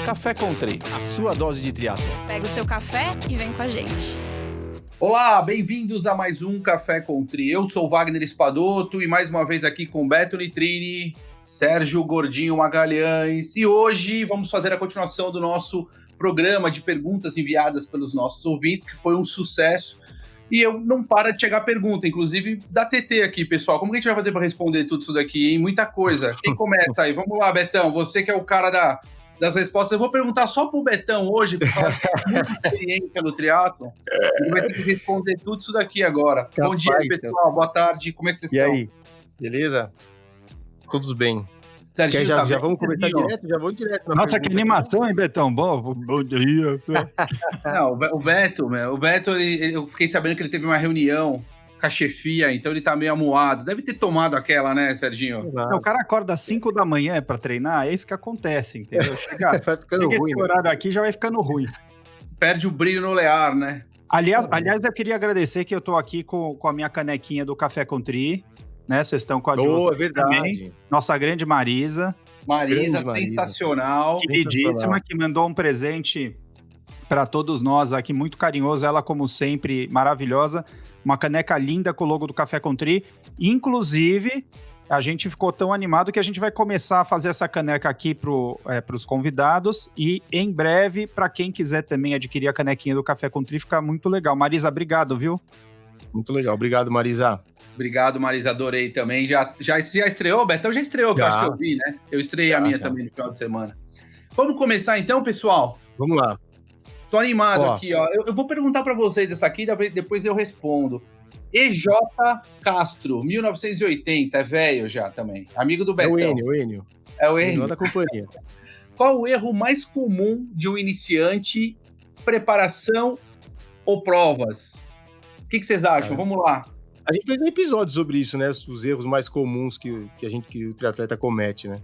Café Country, a sua dose de triatlon. Pega o seu café e vem com a gente. Olá, bem-vindos a mais um Café Country. Eu sou o Wagner Espadoto e mais uma vez aqui com Beto Nitrini, Sérgio Gordinho Magalhães. E hoje vamos fazer a continuação do nosso programa de perguntas enviadas pelos nossos ouvintes, que foi um sucesso. E eu não para de chegar pergunta, inclusive da TT aqui, pessoal. Como que a gente vai fazer para responder tudo isso daqui, hein? Muita coisa. Quem começa aí? Vamos lá, Betão. Você que é o cara das respostas. Eu vou perguntar só pro Betão hoje, porque ele tem muita experiência no triatlon. Ele vai ter que responder tudo isso daqui agora. Capaz, bom dia, pessoal. Boa tarde. Como é que vocês estão? E aí? Beleza? Todos bem. Serginho, Já vamos começar direto? Já vou direto. Nossa, que animação, hein, Betão? Bom dia. Não, o Beto, eu fiquei sabendo que ele teve uma reunião com a chefia, então ele tá meio amuado. Deve ter tomado aquela, né, Serginho? O cara acorda às 5 da manhã pra treinar, é isso que acontece, entendeu? Vai ficando ruim. Esse horário aqui já vai ficando ruim. Perde o brilho no olear, né? Aliás, eu queria agradecer que eu tô aqui com a minha canequinha do Café Country, né? Vocês estão com a Boa, é verdade. Também. Nossa grande Marisa. Marisa, sensacional. Queridíssima, que mandou um presente para todos nós aqui, muito carinhoso. Ela, como sempre, maravilhosa. Uma caneca linda com o logo do Café Country. Inclusive, a gente ficou tão animado que a gente vai começar a fazer essa caneca aqui para os convidados. E em breve, para quem quiser também adquirir a canequinha do Café Country, fica muito legal. Marisa, obrigado, viu? Muito legal. Obrigado, Marisa. Obrigado, Marisa, adorei também. Já estreou, Betão? Já estreou, que eu acho que eu vi, né? Eu estreiei a minha também no final de semana. Vamos começar então, pessoal? Vamos lá. Tô animado aqui, ó. Eu vou perguntar para vocês essa aqui, depois eu respondo. EJ Castro, 1980, é velho já também. Amigo do Betão. É o Enio. É o Enio. Da companhia. Qual o erro mais comum de um iniciante, preparação ou provas? O que vocês acham? Vamos lá. A gente fez um episódio sobre isso, né? Os erros mais comuns que o triatleta comete, né?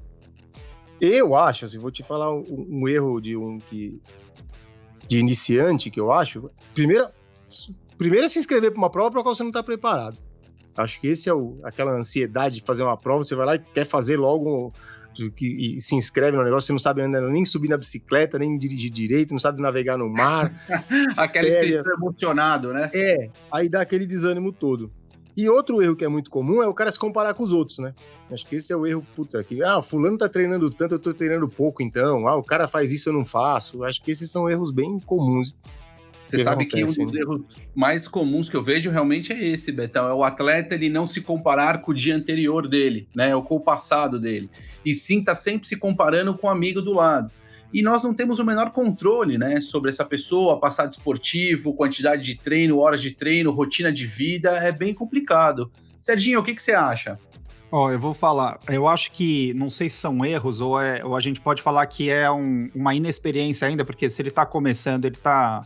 Eu acho, assim, vou te falar um erro de iniciante que eu acho. Primeiro é se inscrever para uma prova para a qual você não está preparado. Acho que esse é aquela ansiedade de fazer uma prova, você vai lá e quer fazer logo e se inscreve no negócio, você não sabe ainda nem subir na bicicleta, nem dirigir direito, não sabe navegar no mar. Aquele cristão emocionado, né? Aí dá aquele desânimo todo. E outro erro que é muito comum é o cara se comparar com os outros, né? Acho que esse é o erro, fulano tá treinando tanto, eu tô treinando pouco, então. O cara faz isso, eu não faço. Acho que esses são erros bem comuns. Você sabe que um dos erros mais comuns que eu vejo realmente é esse, Betão. É o atleta ele não se comparar com o dia anterior dele, né? Ou com o passado dele. E sim, tá sempre se comparando com o amigo do lado. E nós não temos o menor controle, né, sobre essa pessoa, passado esportivo, quantidade de treino, horas de treino, rotina de vida, é bem complicado. Serginho, o que você acha? Eu vou falar, eu acho que, não sei se são erros ou a gente pode falar que é uma inexperiência ainda, porque se ele está começando, ele está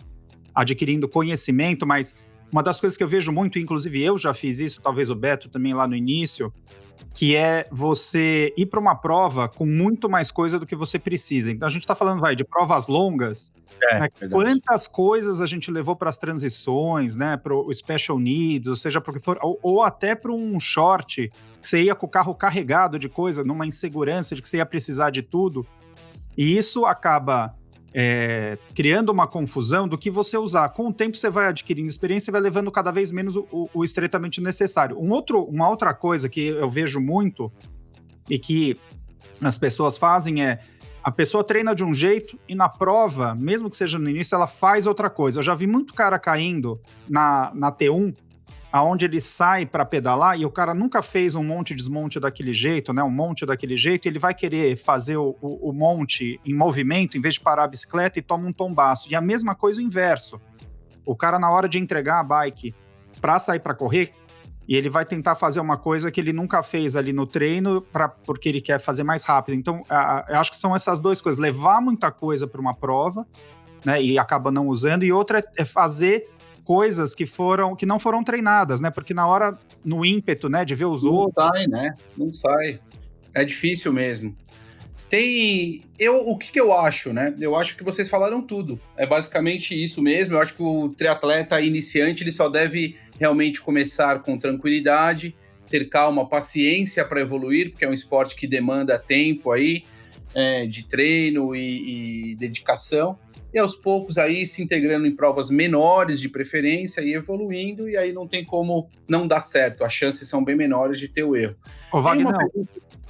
adquirindo conhecimento, mas uma das coisas que eu vejo muito, inclusive eu já fiz isso, talvez o Beto também lá no início, que é você ir para uma prova com muito mais coisa do que você precisa. Então a gente está falando, de provas longas, né? Quantas coisas a gente levou para as transições, né? Para o special needs, ou seja, para o que for, ou até para um short, que você ia com o carro carregado de coisa, numa insegurança de que você ia precisar de tudo, e isso acaba criando uma confusão do que você usar. Com o tempo você vai adquirindo experiência e vai levando cada vez menos o estritamente necessário. Uma outra coisa que eu vejo muito e que as pessoas fazem a pessoa treina de um jeito e na prova, mesmo que seja no início, ela faz outra coisa. Eu já vi muito cara caindo na T1, aonde ele sai para pedalar e o cara nunca fez um monte e desmonte daquele jeito, né? Um monte daquele jeito, e ele vai querer fazer o monte em movimento em vez de parar a bicicleta e toma um tombaço. E a mesma coisa o inverso. O cara, na hora de entregar a bike para sair para correr, e ele vai tentar fazer uma coisa que ele nunca fez ali no treino porque ele quer fazer mais rápido. Então, eu acho que são essas duas coisas. Levar muita coisa para uma prova, né? E acaba não usando. E outra é fazer coisas que não foram treinadas, né? Porque na hora, no ímpeto, né, de ver os outros... Não sai, né? Não sai. É difícil mesmo. O que eu acho, né? Eu acho que vocês falaram tudo. É basicamente isso mesmo. Eu acho que o triatleta iniciante, ele só deve realmente começar com tranquilidade, ter calma, paciência para evoluir, porque é um esporte que demanda tempo aí. de treino e dedicação, e aos poucos aí se integrando em provas menores de preferência e evoluindo, e aí não tem como não dar certo, as chances são bem menores de ter o erro. Ô, Wagner,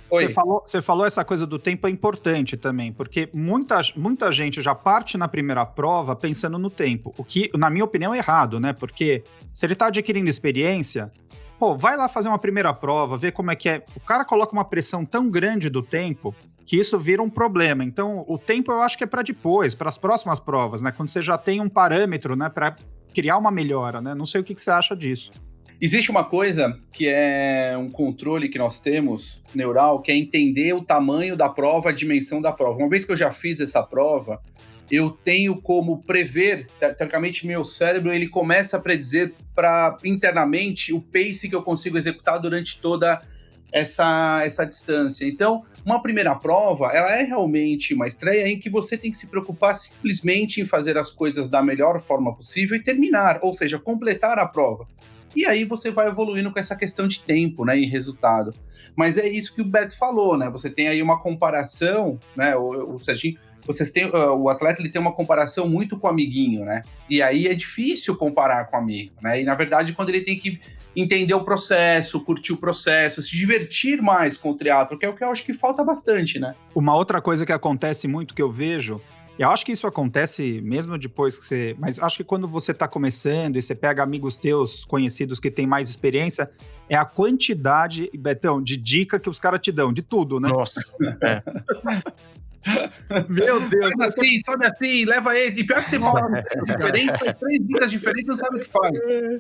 Oi. você falou essa coisa do tempo é importante também, porque muita gente já parte na primeira prova pensando no tempo, o que, na minha opinião, é errado, né? Porque se ele tá adquirindo experiência, pô, vai lá fazer uma primeira prova, ver como é que é. O cara coloca uma pressão tão grande do tempo que isso vira um problema. Então, o tempo eu acho que é para depois, para as próximas provas, né? Quando você já tem um parâmetro, né, para criar uma melhora, né? Não sei o que você acha disso. Existe uma coisa que é um controle que nós temos, neural, que é entender o tamanho da prova, a dimensão da prova. Uma vez que eu já fiz essa prova, eu tenho como prever, teoricamente meu cérebro, ele começa a predizer internamente o pace que eu consigo executar durante toda essa distância. Então, uma primeira prova, ela é realmente uma estreia em que você tem que se preocupar simplesmente em fazer as coisas da melhor forma possível e terminar, ou seja, completar a prova. E aí você vai evoluindo com essa questão de tempo, né, e resultado. Mas é isso que o Beto falou, né? Você tem aí uma comparação, né, o Serginho, o atleta ele tem uma comparação muito com o amiguinho, né? E aí é difícil comparar com o amigo, né? E na verdade, quando ele tem que entender o processo, curtir o processo, se divertir mais com o triatlo, que é o que eu acho que falta bastante, né? Uma outra coisa que acontece muito que eu vejo, e eu acho que isso acontece mesmo depois que você... Mas acho que quando você tá começando e você pega amigos teus, conhecidos que têm mais experiência, é a quantidade, Betão, de dica que os caras te dão, de tudo, né? Nossa, Meu Deus. Sobe assim, leva ele. E pior que você fala diferente, faz 3 dicas diferentes, não sabe o que faz.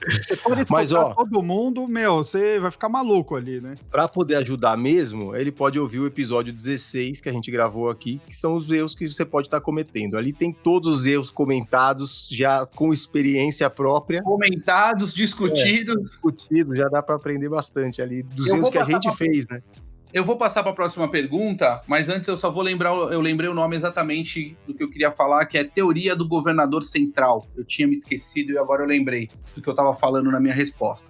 Você pode escutar todo mundo, você vai ficar maluco ali, né? Pra poder ajudar mesmo, ele pode ouvir o episódio 16 que a gente gravou aqui, que são os erros que você pode estar cometendo. Ali tem todos os erros comentados, já com experiência própria. Comentados, discutidos. Já dá pra aprender bastante ali, dos erros que a gente fez, né? Eu vou passar para a próxima pergunta, mas antes eu só vou lembrar, eu lembrei o nome exatamente do que eu queria falar, que é teoria do governador central. Eu tinha me esquecido e agora eu lembrei do que eu estava falando na minha resposta.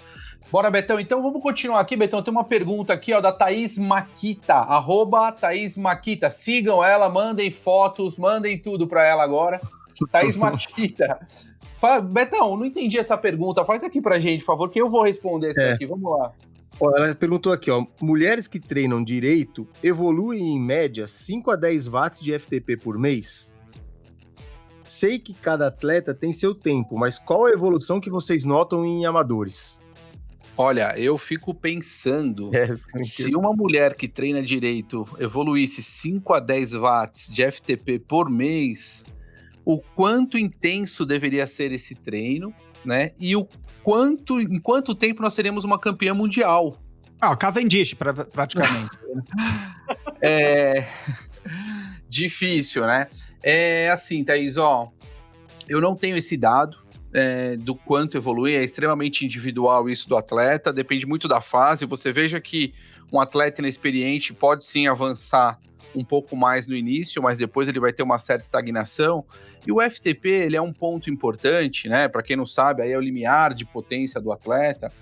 Bora, Betão, então vamos continuar aqui, Betão. Tem uma pergunta aqui, ó, da Thaís Maquita, @Thaís Maquita. Sigam ela, mandem fotos, mandem tudo para ela agora. Thaís Maquita. Betão, não entendi essa pergunta. Faz aqui pra gente, por favor, que eu vou responder essa aqui. Vamos lá. Ela perguntou aqui, ó, mulheres que treinam direito evoluem em média 5 a 10 watts de FTP por mês? Sei que cada atleta tem seu tempo, mas qual a evolução que vocês notam em amadores? Olha, eu fico pensando, se uma mulher que treina direito evoluísse 5 a 10 watts de FTP por mês, o quanto intenso deveria ser esse treino, né? E em quanto tempo nós teríamos uma campeã mundial? Cavendish, praticamente. Difícil, né? É assim, Thaís, ó, eu não tenho esse dado do quanto evoluir, é extremamente individual isso do atleta, depende muito da fase. Você veja que um atleta inexperiente pode sim avançar um pouco mais no início, mas depois ele vai ter uma certa estagnação. E o FTP, ele é um ponto importante, né? Para quem não sabe, aí é o limiar de potência do atleta.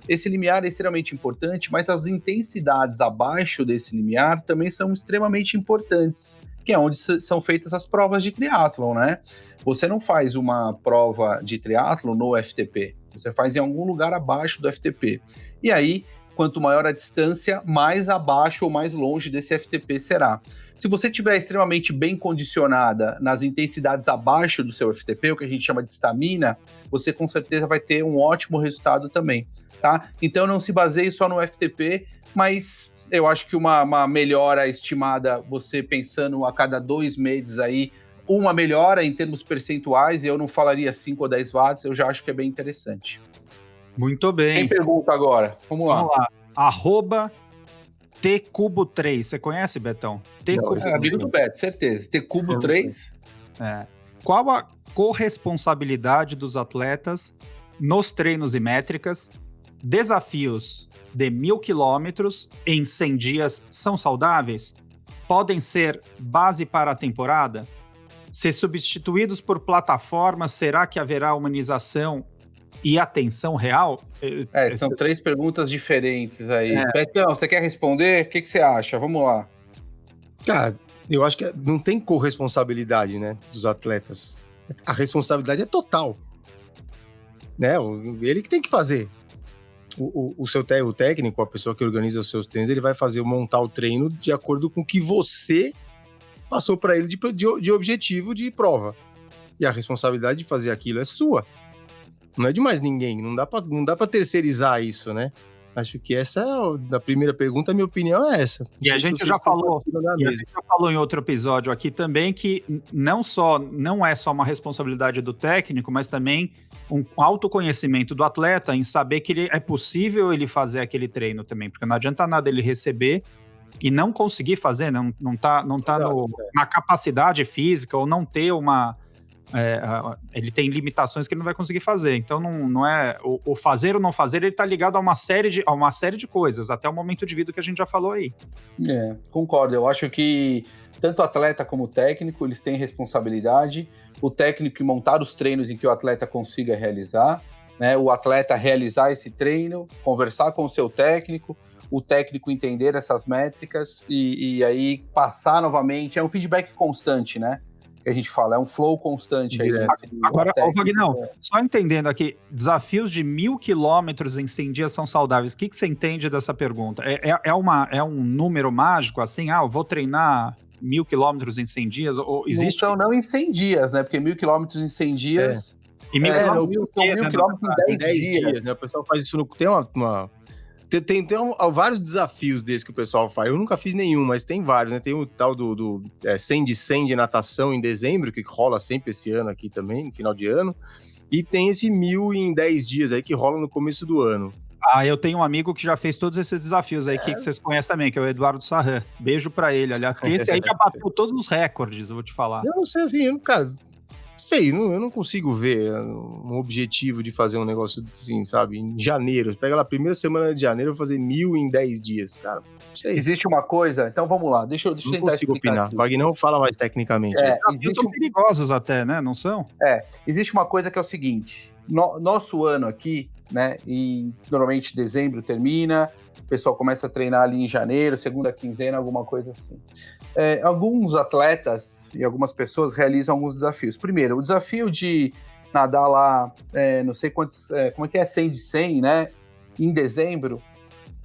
Esse limiar é extremamente importante, mas as intensidades abaixo desse limiar também são extremamente importantes, que é onde são feitas as provas de triatlon, né? Você não faz uma prova de triatlon no FTP, você faz em algum lugar abaixo do FTP. E aí, quanto maior a distância, mais abaixo ou mais longe desse FTP será. Se você estiver extremamente bem condicionada nas intensidades abaixo do seu FTP, o que a gente chama de estamina, você com certeza vai ter um ótimo resultado também, tá? Então não se baseie só no FTP, mas eu acho que uma melhora estimada, você pensando a cada 2 meses aí, uma melhora em termos percentuais, e eu não falaria 5 ou 10 watts, eu já acho que é bem interessante. Muito bem. Quem pergunta agora? Vamos lá. @Tcubo3. Você conhece, Betão? Amigo do Beto, certeza. Tcubo 3. Qual a corresponsabilidade dos atletas nos treinos e métricas? Desafios de 1.000 quilômetros em 100 dias são saudáveis? Podem ser base para a temporada? Ser substituídos por plataformas, será que haverá humanização e atenção real? São 3 perguntas diferentes aí. Betão, você quer responder? O que você acha? Vamos lá. Cara, Eu acho que não tem corresponsabilidade, né, dos atletas. A responsabilidade é total, né? Ele que tem que fazer. O técnico, a pessoa que organiza os seus treinos, ele vai montar o treino de acordo com o que você passou para ele de objetivo de prova. E a responsabilidade de fazer aquilo é sua. Não é de mais ninguém. Não dá pra terceirizar isso, né? Acho que da primeira pergunta, a minha opinião é essa. E a gente já falou em outro episódio aqui também que não é só uma responsabilidade do técnico, mas também um autoconhecimento do atleta em saber que é possível ele fazer aquele treino também, porque não adianta nada ele receber e não conseguir fazer, não tá na capacidade física ou não ter ele tem limitações que ele não vai conseguir fazer. Então não é o fazer ou não fazer, ele tá ligado a uma série de coisas, até o momento de vida que a gente já falou aí. Concordo. Eu acho que tanto atleta como técnico, eles têm responsabilidade. O técnico em montar os treinos em que o atleta consiga realizar, né? O atleta realizar esse treino, conversar com o seu técnico, o técnico entender essas métricas e aí passar novamente. É um feedback constante, né? Que a gente fala, é um flow constante aí. Agora, Vagnão, só entendendo aqui, desafios de 1.000 quilômetros em 100 dias são saudáveis. O que você entende dessa pergunta? É um número mágico, assim, eu vou treinar 1.000 quilômetros em 100 dias? Ou existe... Não em 100 dias, né? Porque 1.000 quilômetros em 100 dias... E 1.000 quilômetros em 10 dias. Né? O pessoal faz isso, tem vários desafios desses que o pessoal faz. Eu nunca fiz nenhum, mas tem vários, né? Tem o tal do 100 de 100 de natação em dezembro, que rola sempre esse ano aqui também, no final de ano. E tem esse 1.000 em 10 dias aí, que rola no começo do ano. Eu tenho um amigo que já fez todos esses desafios aí, que vocês conhecem também, que é o Eduardo Sarran. Beijo pra ele, aliás. Esse aí já bateu todos os recordes, eu vou te falar. Eu não sei assim, cara... eu não consigo ver um objetivo de fazer um negócio assim, sabe? Em janeiro, pega lá, primeira semana de janeiro, eu vou fazer 1.000 em 10 dias, cara. Sei. Existe uma coisa, então vamos lá, deixa eu tentar consigo opinar. Vagnão fala mais tecnicamente. São perigosos até, né? Não são? Existe uma coisa que é o seguinte, nosso ano aqui, né, e normalmente dezembro termina, o pessoal começa a treinar ali em janeiro, segunda quinzena, alguma coisa assim. Alguns atletas e algumas pessoas realizam alguns desafios. Primeiro, o desafio de nadar lá, não sei quantos, como é que é, 100 de 100, né, em dezembro,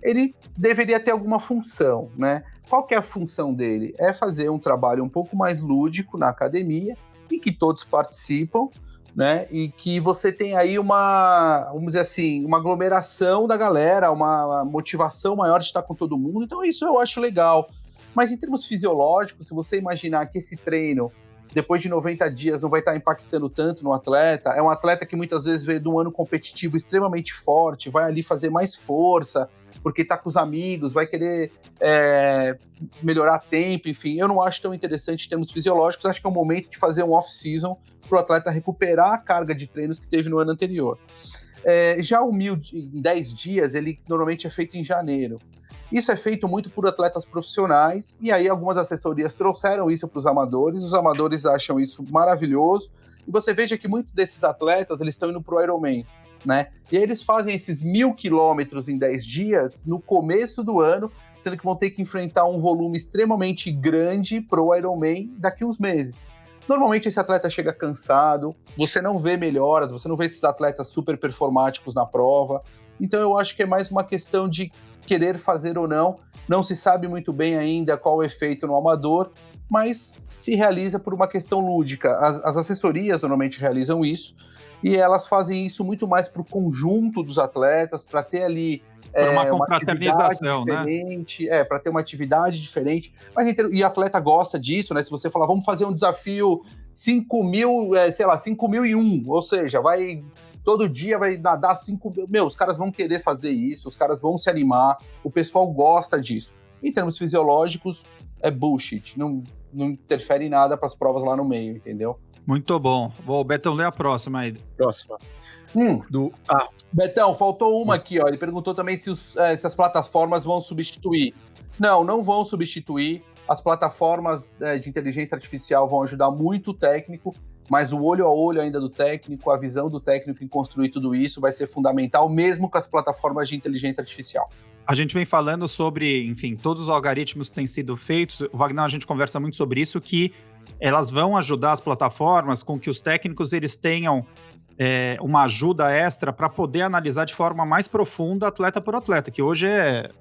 ele deveria ter alguma função, né? Qual que é a função dele? É fazer um trabalho um pouco mais lúdico na academia, em que todos participam, né? E que você tem aí vamos dizer assim, uma aglomeração da galera, uma motivação maior de estar com todo mundo. Então isso eu acho legal. Mas em termos fisiológicos, se você imaginar que esse treino, depois de 90 dias, não vai estar impactando tanto no atleta, é um atleta que muitas vezes veio de um ano competitivo extremamente forte, vai ali fazer mais força, porque está com os amigos, vai querer melhorar tempo, enfim. Eu não acho tão interessante em termos fisiológicos, acho que é um momento de fazer um off-season para o atleta recuperar a carga de treinos que teve no ano anterior. Já o 1.000 em 10 dias, ele normalmente é feito em janeiro. Isso é feito muito por atletas profissionais, e aí algumas assessorias trouxeram isso para os amadores acham isso maravilhoso, e você veja que muitos desses atletas, eles estão indo para o Ironman, né? E aí eles fazem esses 1.000 quilômetros em 10 dias no começo do ano, sendo que vão ter que enfrentar um volume extremamente grande para o Ironman daqui uns meses. Normalmente esse atleta chega cansado, você não vê melhoras, você não vê esses atletas super performáticos na prova, então eu acho que é mais uma questão de querer fazer ou não se sabe muito bem ainda qual o efeito no amador, mas se realiza por uma questão lúdica. As assessorias normalmente realizam isso, e elas fazem isso muito mais para o conjunto dos atletas, para ter ali uma confraternização, diferente, né? Para ter uma atividade diferente. E atleta gosta disso, né? Se você falar, vamos fazer um desafio 5.001, ou seja, todo dia vai nadar 5.000. Os caras vão querer fazer isso, os caras vão se animar, o pessoal gosta disso. Em termos fisiológicos, é bullshit, não interfere em nada para as provas lá no meio, entendeu? Muito bom. Bom, Betão, lê a próxima aí. Próxima. Betão, faltou uma aqui, ó. Ele perguntou também se as plataformas vão substituir. Não vão substituir. As plataformas de inteligência artificial vão ajudar muito o técnico, mas o olho a olho ainda do técnico, a visão do técnico em construir tudo isso vai ser fundamental, mesmo com as plataformas de inteligência artificial. A gente vem falando sobre, enfim, todos os algoritmos que têm sido feitos. O Wagner, a gente conversa muito sobre isso, que elas vão ajudar as plataformas com que os técnicos eles tenham uma ajuda extra para poder analisar de forma mais profunda atleta por atleta, que hoje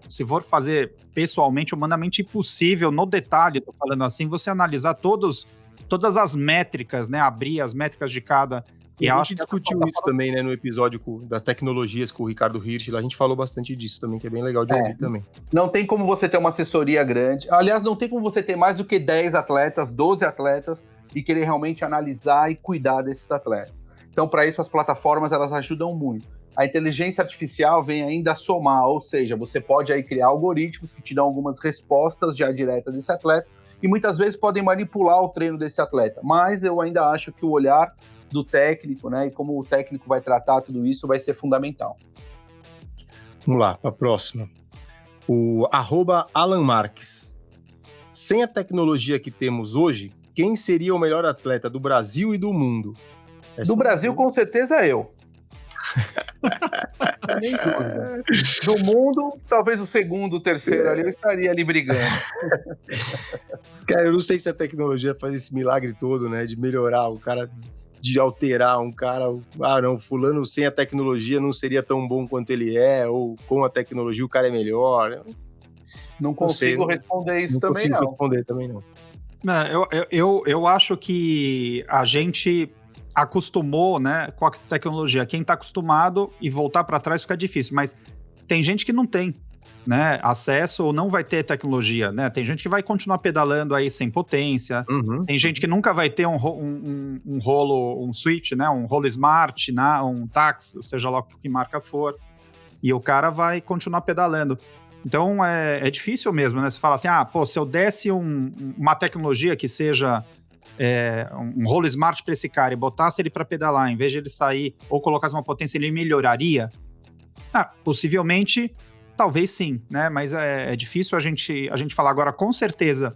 se for fazer pessoalmente, humanamente impossível, no detalhe, tô falando assim, você analisar todas as métricas, né, abrir as métricas de cada... E a gente discutiu isso também, né, no episódio das tecnologias com o Ricardo Hirsch, a gente falou bastante disso também, que é bem legal de ouvir também. Não tem como você ter uma assessoria grande, aliás, não tem como você ter mais do que 10 atletas, 12 atletas, e querer realmente analisar e cuidar desses atletas. Então, para isso, as plataformas, elas ajudam muito. A inteligência artificial vem ainda a somar, ou seja, você pode aí criar algoritmos que te dão algumas respostas já diretas desse atleta, e muitas vezes podem manipular o treino desse atleta, mas eu ainda acho que o olhar do técnico, né, e como o técnico vai tratar tudo isso vai ser fundamental. Vamos lá, para a próxima. O @Alan Marques. Sem Tecnologia que temos hoje, quem seria o melhor atleta do Brasil e do mundo? Do Brasil, com certeza eu. Nem dúvida. Do mundo, talvez o segundo, o terceiro ali, eu estaria ali brigando. Cara, eu não sei se a tecnologia faz esse milagre todo, né, de melhorar o cara, de alterar um cara, não, fulano sem a tecnologia não seria tão bom quanto ele é, ou com a tecnologia o cara é melhor. Não consigo responder isso também, não. Não consigo responder também, não. Eu acho que a gente acostumou, né, com a tecnologia. Quem está acostumado e voltar para trás fica difícil, mas tem gente que não tem, né, acesso ou não vai ter tecnologia, né? Tem gente que vai continuar pedalando aí sem potência, tem gente que nunca vai ter um rolo, um Swift, né, um rolo Smart, né, um Tax, seja lá o que marca for, e o cara vai continuar pedalando. Então é difícil mesmo, né? Você fala assim, se eu desse uma tecnologia que seja um rolo Smart para esse cara e botasse ele para pedalar, em vez de ele sair ou colocasse uma potência, ele melhoraria? Possivelmente, talvez sim, né? Mas é difícil a gente falar agora, com certeza.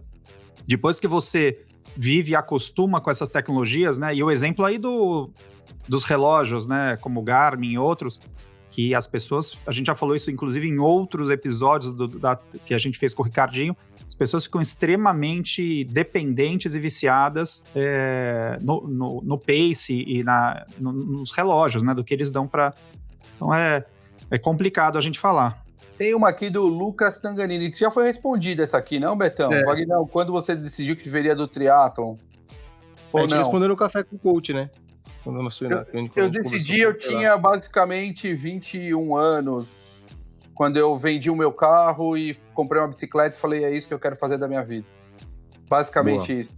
Depois que você vive e acostuma com essas tecnologias, né? E o exemplo aí dos relógios, né? Como o Garmin e outros, que as pessoas, a gente já falou isso inclusive em outros episódios que a gente fez com o Ricardinho, as pessoas ficam extremamente dependentes e viciadas no pace e nos relógios, né, do que eles dão para... Então é complicado a gente falar. Tem uma aqui do Lucas Tanganini, que já foi respondida essa aqui, não, Betão? Wagner, quando você decidiu que viveria do triatlon? A gente respondeu no Café com o Coach, né? Eu decidi, eu tinha basicamente 21 anos, quando eu vendi o meu carro e comprei uma bicicleta e falei, é isso que eu quero fazer da minha vida. Basicamente isso.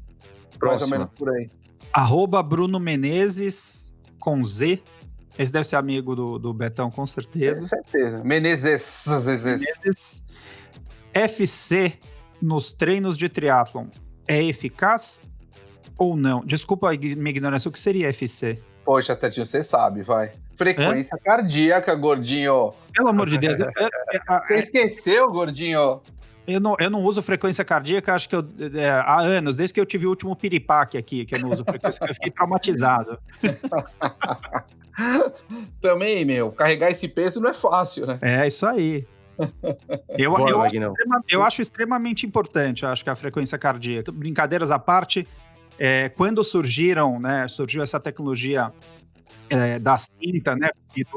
Mais ou menos por aí. @Bruno Menezes, com Z. Esse deve ser amigo do Betão, com certeza. Certeza. Menezes. FC nos treinos de triatlon é eficaz ou não? Desculpa a minha ignorância, o que seria FC? Poxa, Serginho, você sabe, vai. Frequência cardíaca, gordinho. Pelo amor de Deus. Você esqueceu, gordinho? Eu não uso frequência cardíaca, acho que há anos, desde que eu tive o último piripaque aqui, que eu não uso frequência, eu fiquei traumatizado. Também, carregar esse peso não é fácil, né? É isso aí. Eu acho extremamente importante, acho que a frequência cardíaca. Brincadeiras à parte, quando surgiu essa tecnologia da cinta, né,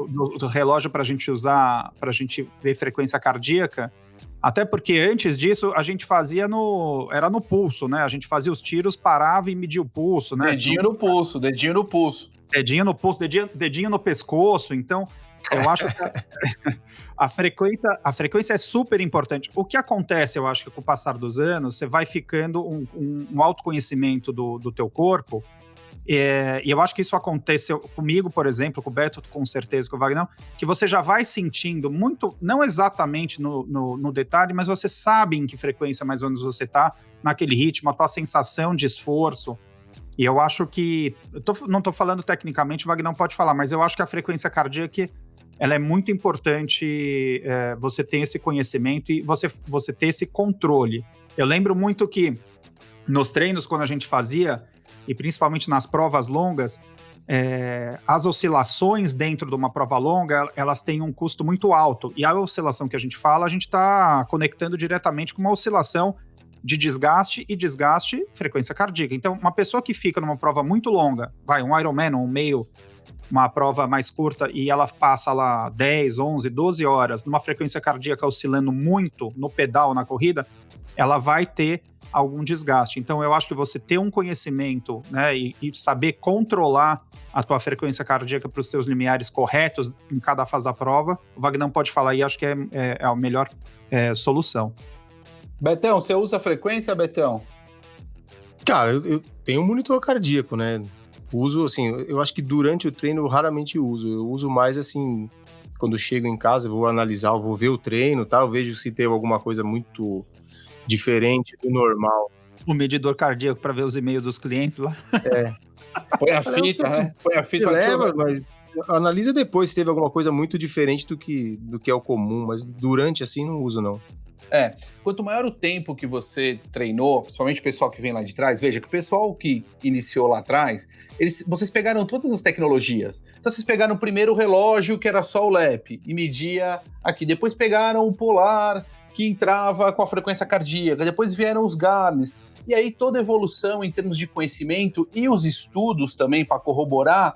do relógio para a gente usar, para a gente ver frequência cardíaca, até porque antes disso a gente fazia era no pulso, né? A gente fazia os tiros, parava e media o pulso, né? Dedinho no pulso. Dedinho no pescoço. Então, eu acho que a frequência é super importante. O que acontece, eu acho que com o passar dos anos, você vai ficando um autoconhecimento do teu corpo. E eu acho que isso aconteceu comigo, por exemplo, com o Beto, com certeza, com o Wagner, que você já vai sentindo muito, não exatamente no detalhe, mas você sabe em que frequência mais ou menos você está, naquele ritmo, a tua sensação de esforço. E eu acho que, não estou falando tecnicamente, o Wagner pode falar, mas eu acho que a frequência cardíaca, ela é muito importante, você ter esse conhecimento e você ter esse controle. Eu lembro muito que nos treinos, quando a gente fazia, e principalmente nas provas longas, as oscilações dentro de uma prova longa, elas têm um custo muito alto. E a oscilação que a gente fala, a gente está conectando diretamente com uma oscilação de desgaste frequência cardíaca. Então, uma pessoa que fica numa prova muito longa, um Ironman, um meio, uma prova mais curta, e ela passa lá 10, 11, 12 horas numa frequência cardíaca oscilando muito no pedal, na corrida, ela vai ter algum desgaste. Então, eu acho que você ter um conhecimento, né, e saber controlar a tua frequência cardíaca para os teus limiares corretos em cada fase da prova, o Vagnão pode falar aí, acho que é a melhor solução. Betão, você usa a frequência, Betão? Cara, eu tenho um monitor cardíaco, né? Uso, assim, eu acho que durante o treino eu raramente uso. Eu uso mais, assim, quando eu chego em casa, eu vou analisar, eu vou ver o treino, tá? Eu vejo se teve alguma coisa muito diferente do normal. O medidor cardíaco para ver os e-mails dos clientes lá. Põe a fita, né? Põe a fita. Você leva, mas analisa depois se teve alguma coisa muito diferente do que é o comum, mas durante, assim, não uso, não. Quanto maior o tempo que você treinou, principalmente o pessoal que vem lá de trás, veja que o pessoal que iniciou lá atrás, vocês pegaram todas as tecnologias. Então vocês pegaram primeiro o relógio, que era só o lap, e media aqui. Depois pegaram o polar, que entrava com a frequência cardíaca. Depois vieram os Garmin. E aí toda a evolução em termos de conhecimento e os estudos também para corroborar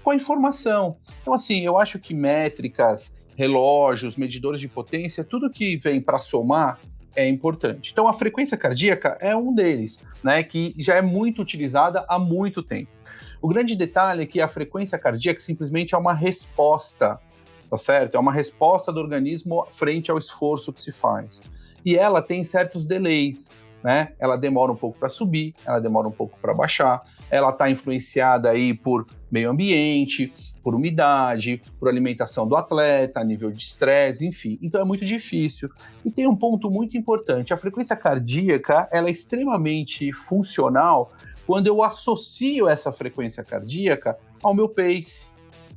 com a informação. Então assim, eu acho que métricas, relógios, medidores de potência, tudo que vem para somar é importante. Então, a frequência cardíaca é um deles, né, que já é muito utilizada há muito tempo. O grande detalhe é que a frequência cardíaca simplesmente é uma resposta, tá certo? É uma resposta do organismo frente ao esforço que se faz. E ela tem certos delays, né? Ela demora um pouco para subir, ela demora um pouco para baixar, ela está influenciada aí por meio ambiente, por umidade, por alimentação do atleta, nível de estresse, enfim. Então é muito difícil. E tem um ponto muito importante, a frequência cardíaca, ela é extremamente funcional quando eu associo essa frequência cardíaca ao meu pace,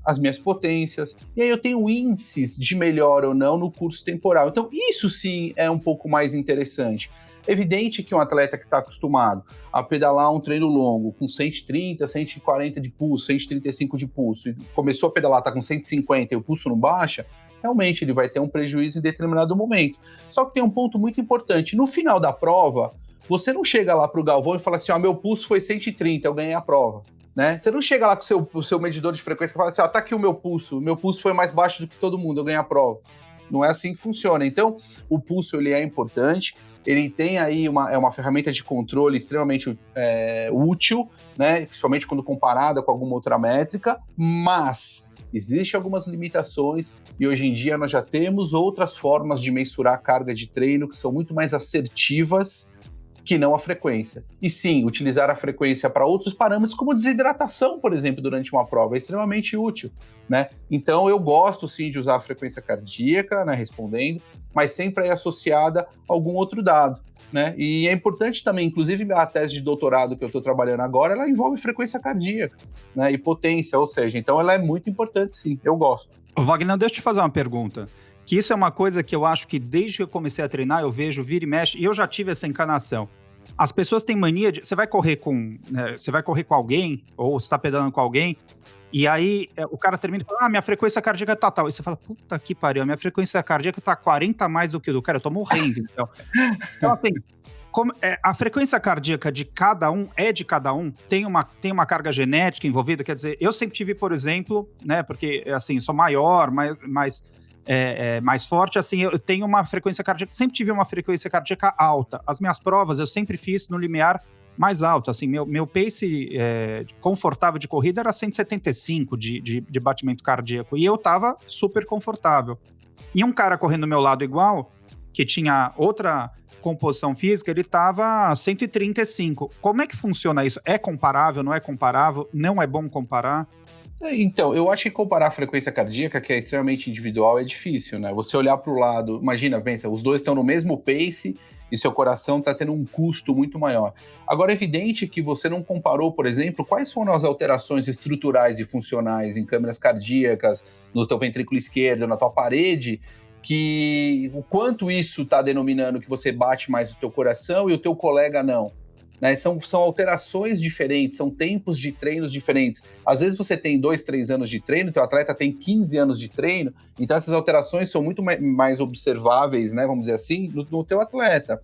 às minhas potências, e aí eu tenho índices de melhora ou não no curso temporal. Então isso sim é um pouco mais interessante. Evidente que um atleta que está acostumado a pedalar um treino longo com 130, 140 de pulso, 135 de pulso, e começou a pedalar, está com 150 e o pulso não baixa, realmente ele vai ter um prejuízo em determinado momento. Só que tem um ponto muito importante, no final da prova, você não chega lá para o Galvão e fala assim, meu pulso foi 130, eu ganhei a prova. Né? Você não chega lá com o seu medidor de frequência e fala assim, tá aqui o meu pulso foi mais baixo do que todo mundo, eu ganhei a prova. Não é assim que funciona. Então, o pulso ele é importante, ele tem aí uma ferramenta de controle extremamente útil, né? Principalmente quando comparada com alguma outra métrica, mas existem algumas limitações e hoje em dia nós já temos outras formas de mensurar a carga de treino que são muito mais assertivas que não a frequência. E sim, utilizar a frequência para outros parâmetros, como desidratação, por exemplo, durante uma prova, é extremamente útil, né? Então, eu gosto sim de usar a frequência cardíaca, né, respondendo, mas sempre é associada a algum outro dado, né? E é importante também, inclusive a tese de doutorado que eu estou trabalhando agora, ela envolve frequência cardíaca, né, e potência, ou seja, então ela é muito importante sim, eu gosto. Wagner, deixa eu te fazer uma pergunta. Que isso é uma coisa que eu acho que desde que eu comecei a treinar, eu vejo vira e mexe, e eu já tive essa encanação. As pessoas têm mania de... Você vai correr com alguém, ou você está pedalando com alguém, e aí o cara termina e fala, minha frequência cardíaca tá tal. E você fala, puta que pariu, minha frequência cardíaca tá 40 a mais do que o do cara, eu tô morrendo. Então assim, a frequência cardíaca de cada um tem uma carga genética envolvida, quer dizer, eu sempre tive, por exemplo, né, porque assim, sou maior, mais forte, assim, eu tenho uma frequência cardíaca, sempre tive uma frequência cardíaca alta. As minhas provas eu sempre fiz no limiar mais alto, assim, meu pace confortável de corrida era 175 de batimento cardíaco, e eu tava super confortável. E um cara correndo do meu lado igual, que tinha outra composição física, ele tava 135. Como é que funciona isso? É comparável, não é comparável? Não é bom comparar? Então, eu acho que comparar a frequência cardíaca, que é extremamente individual, é difícil, né? Você olhar para o lado, imagina, pensa, os dois estão no mesmo pace e seu coração está tendo um custo muito maior. Agora, é evidente que você não comparou, por exemplo, quais foram as alterações estruturais e funcionais em câmeras cardíacas, no teu ventrículo esquerdo, na tua parede, que o quanto isso está denominando que você bate mais o teu coração e o teu colega não. né? São alterações diferentes, são tempos de treinos diferentes. Às vezes você tem 2, 3 anos de treino, teu atleta tem 15 anos de treino, então essas alterações são muito mais observáveis, né, vamos dizer assim, no teu atleta.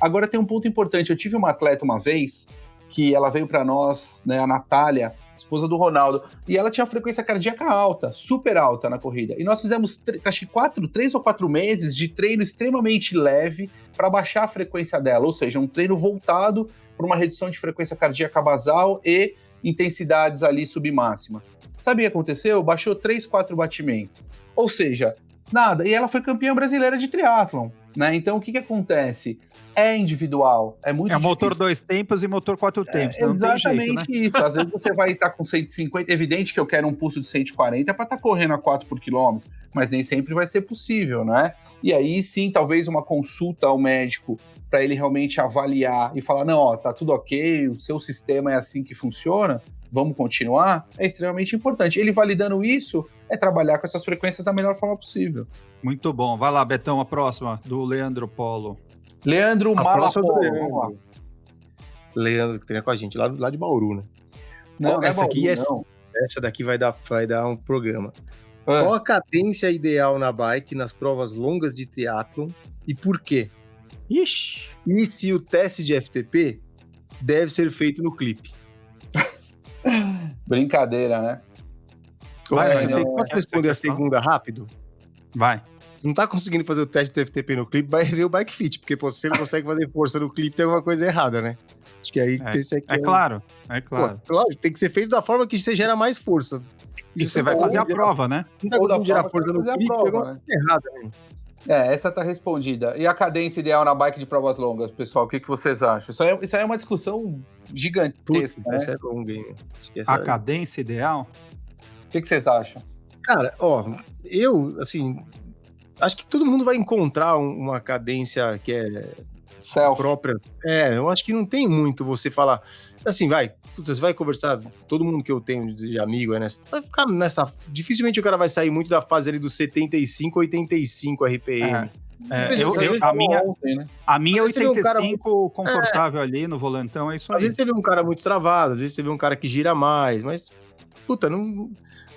Agora tem um ponto importante, eu tive uma atleta uma vez, que ela veio para nós, né, a Natália, esposa do Ronaldo, e ela tinha frequência cardíaca alta, super alta na corrida. E nós fizemos, acho que 3 ou 4 meses de treino extremamente leve para baixar a frequência dela, ou seja, um treino voltado para uma redução de frequência cardíaca basal e intensidades ali submáximas. Sabe o que aconteceu? Baixou 3, 4 batimentos. Ou seja, nada. E ela foi campeã brasileira de triatlon, né? Então, o que acontece? É individual, é muito difícil. Motor 2 tempos e motor 4 tempos, não exatamente tem jeito, né? isso. Às vezes você vai estar com 150, evidente que eu quero um pulso de 140 para estar correndo a 4 por quilômetro, mas nem sempre vai ser possível, né? E aí sim, talvez uma consulta ao médico para ele realmente avaliar e falar, não, ó, tá tudo ok, o seu sistema é assim que funciona, vamos continuar, é extremamente importante. Ele validando isso, é trabalhar com essas frequências da melhor forma possível. Muito bom. Vai lá, Betão, a próxima, do Leandro Polo. Leandro Malapolo, vamos lá. Leandro, que treina com a gente, lá de Bauru, né? Não, essa Bauru, aqui não. Essa daqui vai dar um programa. Qual a cadência ideal na bike nas provas longas de triatlon e por quê? Ixi. E se o teste de FTP deve ser feito no clipe? Brincadeira, né? Você pode responder a segunda rápido? Vai. Se não tá conseguindo fazer o teste do FTP no clipe, vai ver o bike fit, porque pô, se você não consegue fazer força no clipe, tem alguma coisa errada, né? Acho que aí esse aqui claro. Pô, lógico, tem que ser feito da forma que você gera mais força. E você vai fazer a prova, né? Não tá conseguindo gerar força no clipe, tem alguma coisa errada, né? Essa tá respondida. E a cadência ideal na bike de provas longas, pessoal, o que vocês acham? Isso aí é uma discussão gigantesca. Putz, né? Essa é longa, hein? A cadência ideal? O que vocês acham? Cara, eu, assim, acho que todo mundo vai encontrar uma cadência que é própria. Eu acho que não tem muito você falar, assim, você vai conversar, todo mundo que eu tenho de amigo, né, vai ficar nessa, dificilmente o cara vai sair muito da fase ali dos 75, 85 RPM. A minha é 85 confortável ali no volantão, é isso aí. Às vezes você vê um cara muito travado, às vezes você vê um cara que gira mais, mas, não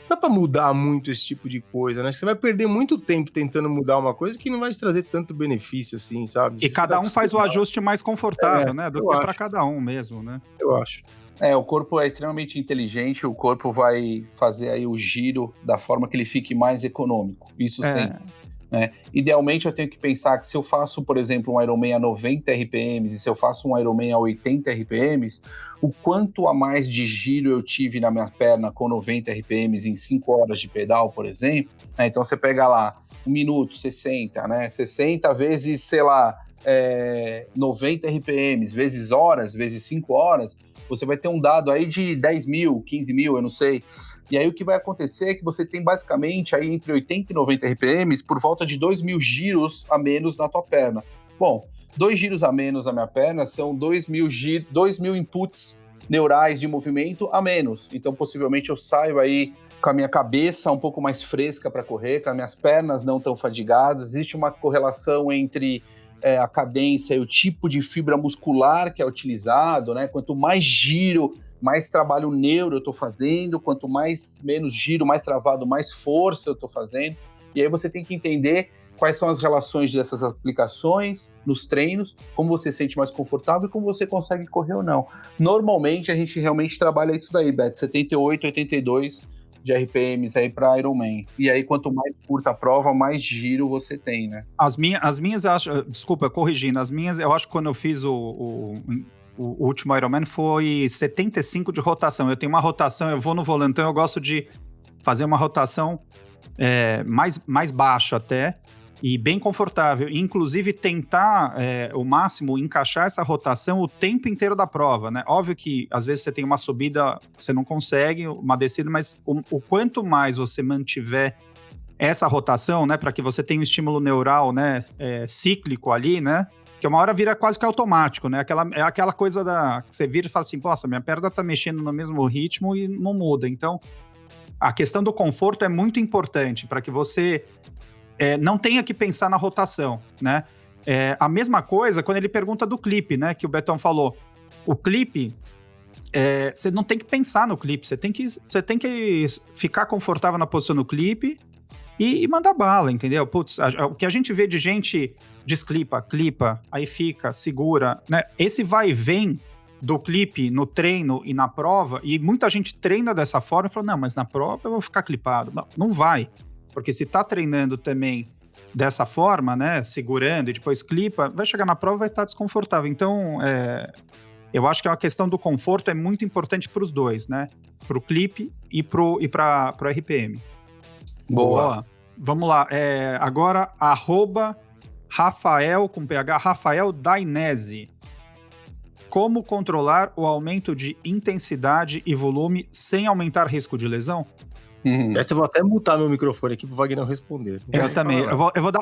dá pra mudar muito esse tipo de coisa, né? Você vai perder muito tempo tentando mudar uma coisa que não vai te trazer tanto benefício, assim, sabe? E cada um faz o ajuste mais confortável, né? Do que pra cada um mesmo, né? Eu acho. O corpo é extremamente inteligente, o corpo vai fazer aí o giro da forma que ele fique mais econômico. Isso sempre. Né? Idealmente eu tenho que pensar que se eu faço, por exemplo, um Ironman a 90 RPMs e se eu faço um Ironman a 80 RPMs, o quanto a mais de giro eu tive na minha perna com 90 RPMs em 5 horas de pedal, por exemplo, né? Então você pega lá 1 minuto, 60, né? 60 vezes, sei lá, 90 RPMs, vezes horas, vezes 5 horas, você vai ter um dado aí de 10 mil, 15 mil, eu não sei. E aí o que vai acontecer é que você tem basicamente aí entre 80 e 90 RPMs por volta de 2.000 giros a menos na tua perna. Bom, 2 giros a menos na minha perna são 2.000 inputs neurais de movimento a menos. Então possivelmente eu saio aí com a minha cabeça um pouco mais fresca para correr, com as minhas pernas não tão fadigadas. Existe uma correlação entre a cadência e o tipo de fibra muscular que é utilizado, né? Quanto mais giro, mais trabalho neuro eu estou fazendo, quanto menos giro, mais travado, mais força eu estou fazendo. E aí você tem que entender quais são as relações dessas aplicações nos treinos, como você se sente mais confortável e como você consegue correr ou não. Normalmente a gente realmente trabalha isso daí, Beto, 78, 82 de RPMs aí para Ironman. E aí quanto mais curta a prova, mais giro você tem, né? As minhas desculpa, corrigindo, as minhas, eu acho que quando eu fiz o último Ironman foi 75 de rotação. Eu tenho uma rotação, eu vou no volantão, eu gosto de fazer uma rotação mais baixa até, e bem confortável. Inclusive tentar o máximo encaixar essa rotação o tempo inteiro da prova, né? Óbvio que às vezes você tem uma subida, você não consegue, uma descida, mas o quanto mais você mantiver essa rotação, né, para que você tenha um estímulo neural, né, cíclico ali, né? Que uma hora vira quase que automático, né? Aquela coisa que você vira e fala assim, nossa, minha perna tá mexendo no mesmo ritmo e não muda. Então, a questão do conforto é muito importante para que você não tenha que pensar na rotação, né? A mesma coisa quando ele pergunta do clipe, né? Que o Betão falou. O clipe, você não tem que pensar no clipe, você tem que ficar confortável na posição no clipe e mandar bala, entendeu? Putz, o que a gente vê de gente desclipa, clipa, aí fica, segura, né? Esse vai e vem do clipe no treino e na prova, e muita gente treina dessa forma e fala, não, mas na prova eu vou ficar clipado. Não vai, porque se tá treinando também dessa forma, né, segurando e depois clipa, vai chegar na prova e vai estar desconfortável. Então, eu acho que a questão do conforto é muito importante para os dois, né? Pro clipe e para RPM. Boa. Vamos lá. Agora, @Rafael, com PH, Rafael Dainese. Como controlar o aumento de intensidade e volume sem aumentar risco de lesão? Essa eu vou até mutar meu microfone aqui pro Wagner não responder. Eu também. Eu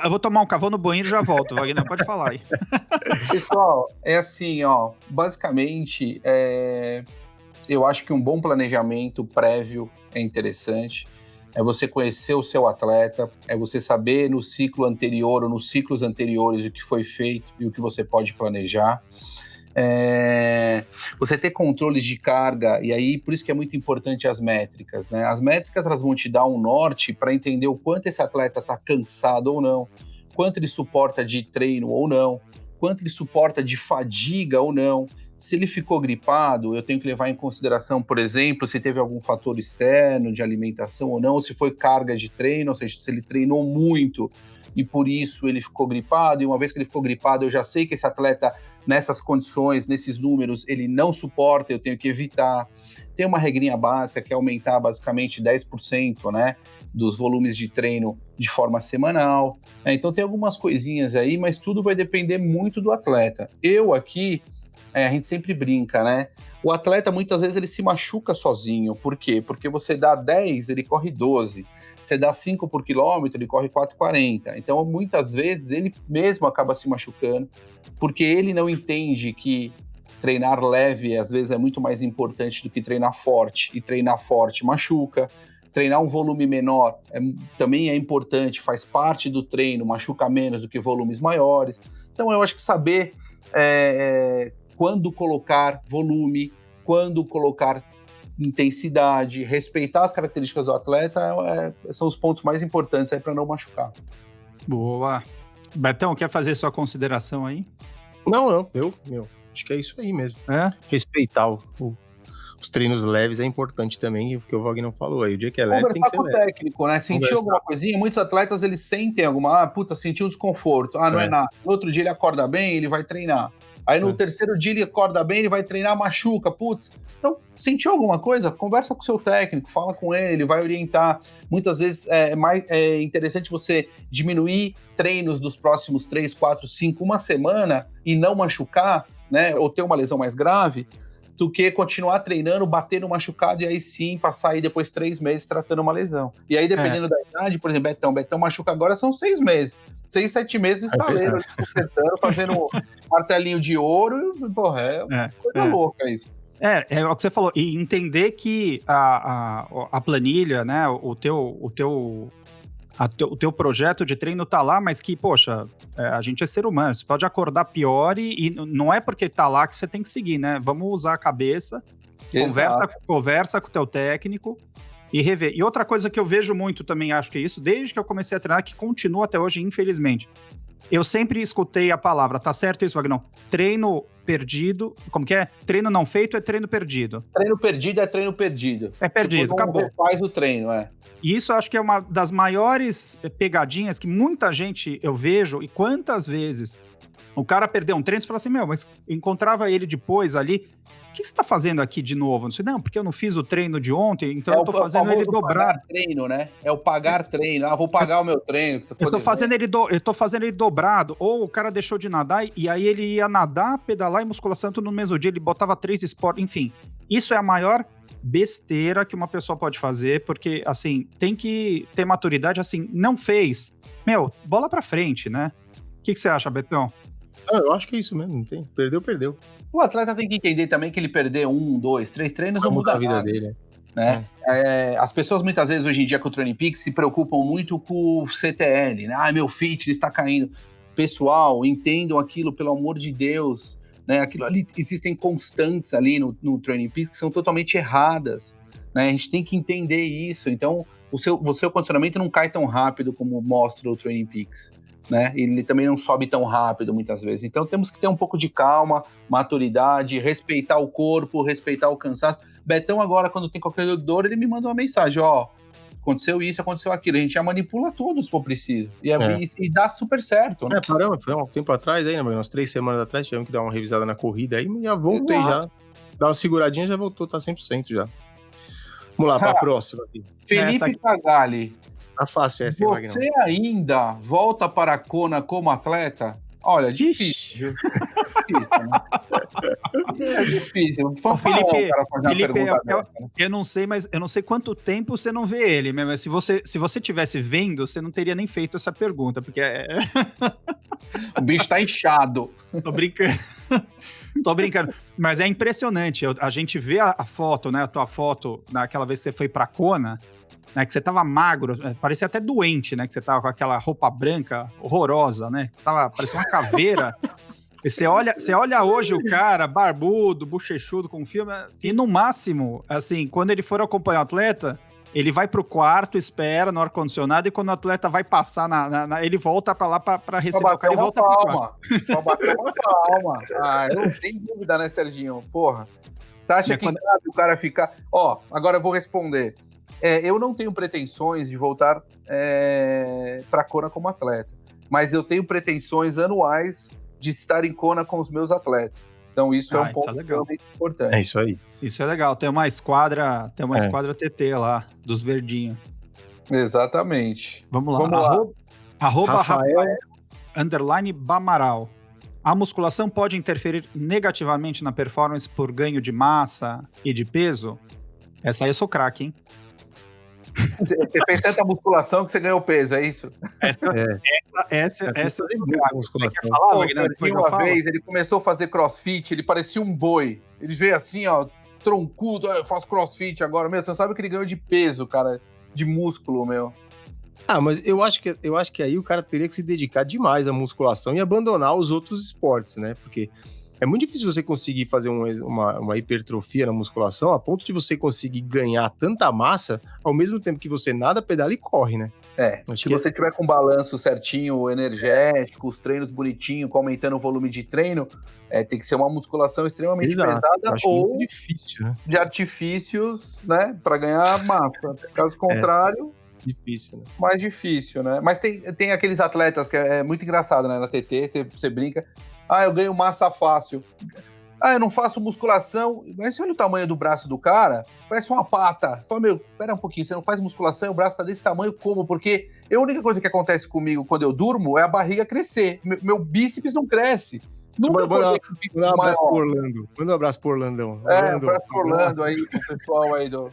vou tomar um café no banheiro e já volto, Wagner. Pode falar aí. Pessoal, é assim, ó. Basicamente, eu acho que um bom planejamento prévio é interessante. É você conhecer o seu atleta, é você saber no ciclo anterior ou nos ciclos anteriores o que foi feito e o que você pode planejar. Você ter controles de carga, e aí por isso que é muito importante as métricas, né? As métricas, elas vão te dar um norte para entender o quanto esse atleta está cansado ou não, quanto ele suporta de treino ou não, quanto ele suporta de fadiga ou não. Se ele ficou gripado, eu tenho que levar em consideração, por exemplo, se teve algum fator externo de alimentação ou não, ou se foi carga de treino, ou seja, se ele treinou muito e por isso ele ficou gripado, e uma vez que ele ficou gripado, eu já sei que esse atleta, nessas condições, nesses números, ele não suporta, eu tenho que evitar. Tem uma regrinha básica que é aumentar basicamente 10%, né, dos volumes de treino de forma semanal. Então tem algumas coisinhas aí, mas tudo vai depender muito do atleta. Eu aqui, a gente sempre brinca, né? O atleta, muitas vezes, ele se machuca sozinho. Por quê? Porque você dá 10, ele corre 12. Você dá 5 por quilômetro, ele corre 4,40. Então, muitas vezes, ele mesmo acaba se machucando, porque ele não entende que treinar leve, às vezes, é muito mais importante do que treinar forte. E treinar forte machuca. Treinar um volume menor também é importante, faz parte do treino, machuca menos do que volumes maiores. Então, eu acho que saber quando colocar volume, quando colocar intensidade, respeitar as características do atleta, são os pontos mais importantes aí para não machucar. Boa. Betão, quer fazer sua consideração aí? Não, eu acho que é isso aí mesmo. Respeitar os treinos leves é importante também, porque o Wagner não falou aí, o dia que é leve tem que ser leve. Conversar com o técnico, né? Sentiu alguma coisinha? Muitos atletas, eles sentem alguma, sentiu um desconforto, não é nada. No outro dia ele acorda bem, ele vai treinar. Aí no terceiro dia ele acorda bem, ele vai treinar, machuca, Então, sentiu alguma coisa? Conversa com o seu técnico, fala com ele vai orientar. Muitas vezes é interessante você diminuir treinos dos próximos 3, 4, 5, uma semana e não machucar, né? Ou ter uma lesão mais grave, do que continuar treinando, bater no machucado e aí sim passar aí depois 3 meses tratando uma lesão. E aí, dependendo da idade, por exemplo, Betão machuca agora são 6 meses. 6, 7 meses estaleiro, consertando, fazendo martelinho de ouro, coisa louca isso. É o que você falou, e entender que a planilha, né, o teu projeto de treino tá lá, mas que, poxa, a gente é ser humano, você pode acordar pior e não é porque tá lá que você tem que seguir, né? Vamos usar a cabeça, conversa com o teu técnico e rever. E outra coisa que eu vejo muito também, acho que é isso, desde que eu comecei a treinar, que continua até hoje, infelizmente. Eu sempre escutei a palavra, tá certo isso, Wagner? Treino perdido, como que é? Treino não feito é treino perdido. Treino perdido é treino perdido. É perdido, acabou. Faz o treino, E isso eu acho que é uma das maiores pegadinhas que muita gente eu vejo, e quantas vezes o cara perdeu um treino e fala assim, mas encontrava ele depois ali, o que você tá fazendo aqui de novo? Não sei, não, porque eu não fiz o treino de ontem, então eu tô fazendo ele dobrado. Treino, né? É o pagar treino. Vou pagar o meu treino. Eu tô fazendo ele dobrado, ou o cara deixou de nadar e aí ele ia nadar, pedalar e musculação tudo no mesmo dia, ele botava 3 esportes, enfim. Isso é a maior besteira que uma pessoa pode fazer, porque, assim, tem que ter maturidade, assim, não fez, bola pra frente, né? O que você acha, Betão? Eu acho que é isso mesmo, não tem. Perdeu. O atleta tem que entender também que ele perder 1, 2, 3 treinos não muda a vida dele, né? As pessoas muitas vezes hoje em dia com o Training Peaks se preocupam muito com o CTL, né? Meu fitness está caindo. Pessoal, entendam aquilo, pelo amor de Deus. né? Aquilo ali, existem constantes ali no Training Peaks que são totalmente erradas, né? A gente tem que entender isso. Então, o seu condicionamento não cai tão rápido como mostra o Training Peaks, né? Ele também não sobe tão rápido muitas vezes. Então, temos que ter um pouco de calma, maturidade, respeitar o corpo, respeitar o cansaço. Betão agora, quando tem qualquer dor, ele me manda uma mensagem, ó, aconteceu isso, aconteceu aquilo. A gente já manipula tudo se for preciso. E dá super certo, né? Caramba, foi um tempo atrás aí, né? Umas 3 semanas atrás, tivemos que dar uma revisada na corrida aí, mas já voltei já. Dá uma seguradinha, já voltou, tá 100% já. Vamos lá, para a próxima aqui. Felipe Cagali. Tá fácil essa, hein, Wagner? Você ainda volta para a Kona como atleta? Olha, difícil. Difícil, né? É difícil. Foi Felipe, cara fazer uma pergunta dessa, né? eu não sei, mas eu não sei quanto tempo você não vê ele, mas se você tivesse vendo, você não teria nem feito essa pergunta, porque O bicho tá inchado. Tô brincando. Tô brincando. Mas é impressionante. A gente vê a foto, né? A tua foto, naquela vez que você foi pra Kona, né? Que você tava magro, parecia até doente, né? Que você tava com aquela roupa branca horrorosa, né? Que parecia uma caveira. E você olha hoje o cara, barbudo, bochechudo, com filme, e no máximo, assim, quando ele for acompanhar o atleta, ele vai pro quarto, espera no ar-condicionado, e quando o atleta vai passar, ele volta pra lá pra receber o cara e volta pro quarto. Pra bater uma palma. Ah, não tem dúvida, né, Serginho? Porra. Você acha que cabe o cara ficar... Ó, agora eu vou responder. Eu não tenho pretensões de voltar pra Kona como atleta, mas eu tenho pretensões anuais de estar em Kona com os meus atletas. Então isso é um ponto realmente importante. É isso aí. Isso é legal. Tem uma esquadra TT lá, dos verdinhos. Exatamente. Vamos lá. Arroba Rafael _Bamaral. A musculação pode interferir negativamente na performance por ganho de massa e de peso? Essa aí eu sou craque, hein? Você fez tanta musculação que você ganhou peso, é isso? Essa musculação. Uma vez ele começou a fazer crossfit, ele parecia um boi. Ele veio assim, ó, troncudo, eu faço crossfit agora. Meu, você não sabe que ele ganhou de peso, cara, de músculo, meu. Mas eu acho que aí o cara teria que se dedicar demais à musculação e abandonar os outros esportes, né? Porque é muito difícil você conseguir fazer uma hipertrofia na musculação a ponto de você conseguir ganhar tanta massa ao mesmo tempo que você nada, pedala e corre, né? Se você tiver com balanço certinho, energético, os treinos bonitinhos, aumentando o volume de treino, tem que ser uma musculação extremamente pesada ou difícil, né? De artifícios, né? Para ganhar massa. Caso contrário... Difícil, né? Mais difícil, né? Mas tem aqueles atletas que é muito engraçado, né? Na TT, você brinca... eu ganho massa fácil. Eu não faço musculação. Mas você olha o tamanho do braço do cara, parece uma pata. Você fala, pera um pouquinho, você não faz musculação, o braço tá desse tamanho, como? Porque a única coisa que acontece comigo quando eu durmo é a barriga crescer. Meu bíceps não cresce. Nunca manda um abraço pro Orlando. Manda um abraço pro Orlandão. Um abraço pro Orlando aí, pro pessoal aí do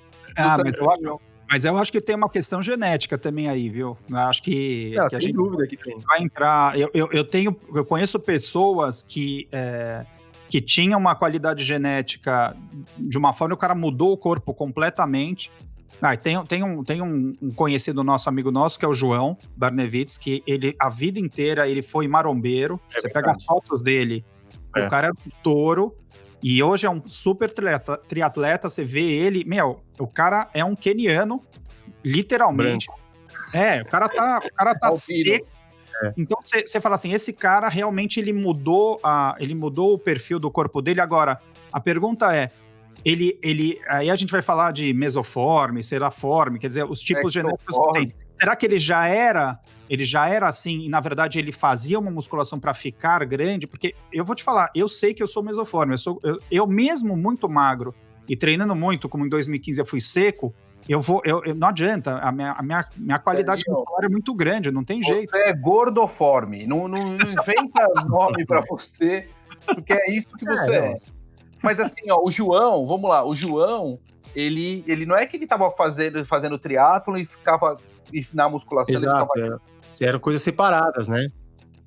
Mas eu acho que tem uma questão genética também aí, viu? Eu acho que a gente dúvida que tem. Vai entrar. Eu conheço pessoas que tinham uma qualidade genética de uma forma, o cara mudou o corpo completamente. Tem um conhecido nosso, amigo nosso, que é o João Barnevitz, que a vida inteira ele foi marombeiro. Você pega as fotos dele, o cara é um touro. E hoje é um super triatleta, você vê ele... o cara é um queniano, literalmente. Branco. O cara tá seco. Então, você fala assim, esse cara realmente ele mudou o perfil do corpo dele. Agora, a pergunta é, aí a gente vai falar de mesoforme, ceraforme, quer dizer, os tipos genéticos que tem. Será que ele já era assim, e na verdade ele fazia uma musculação para ficar grande? Porque eu vou te falar, eu sei que eu sou mesoforme, eu mesmo muito magro e treinando muito, como em 2015 eu fui seco, não adianta, a minha qualidade muscular é muito grande, não tem jeito. Você é gordoforme, não inventa nome para você, porque é isso que você é. Mas assim, o João, vamos lá, ele não é que ele tava fazendo triatlon e ficava na musculação. Exato, eram coisas separadas, né?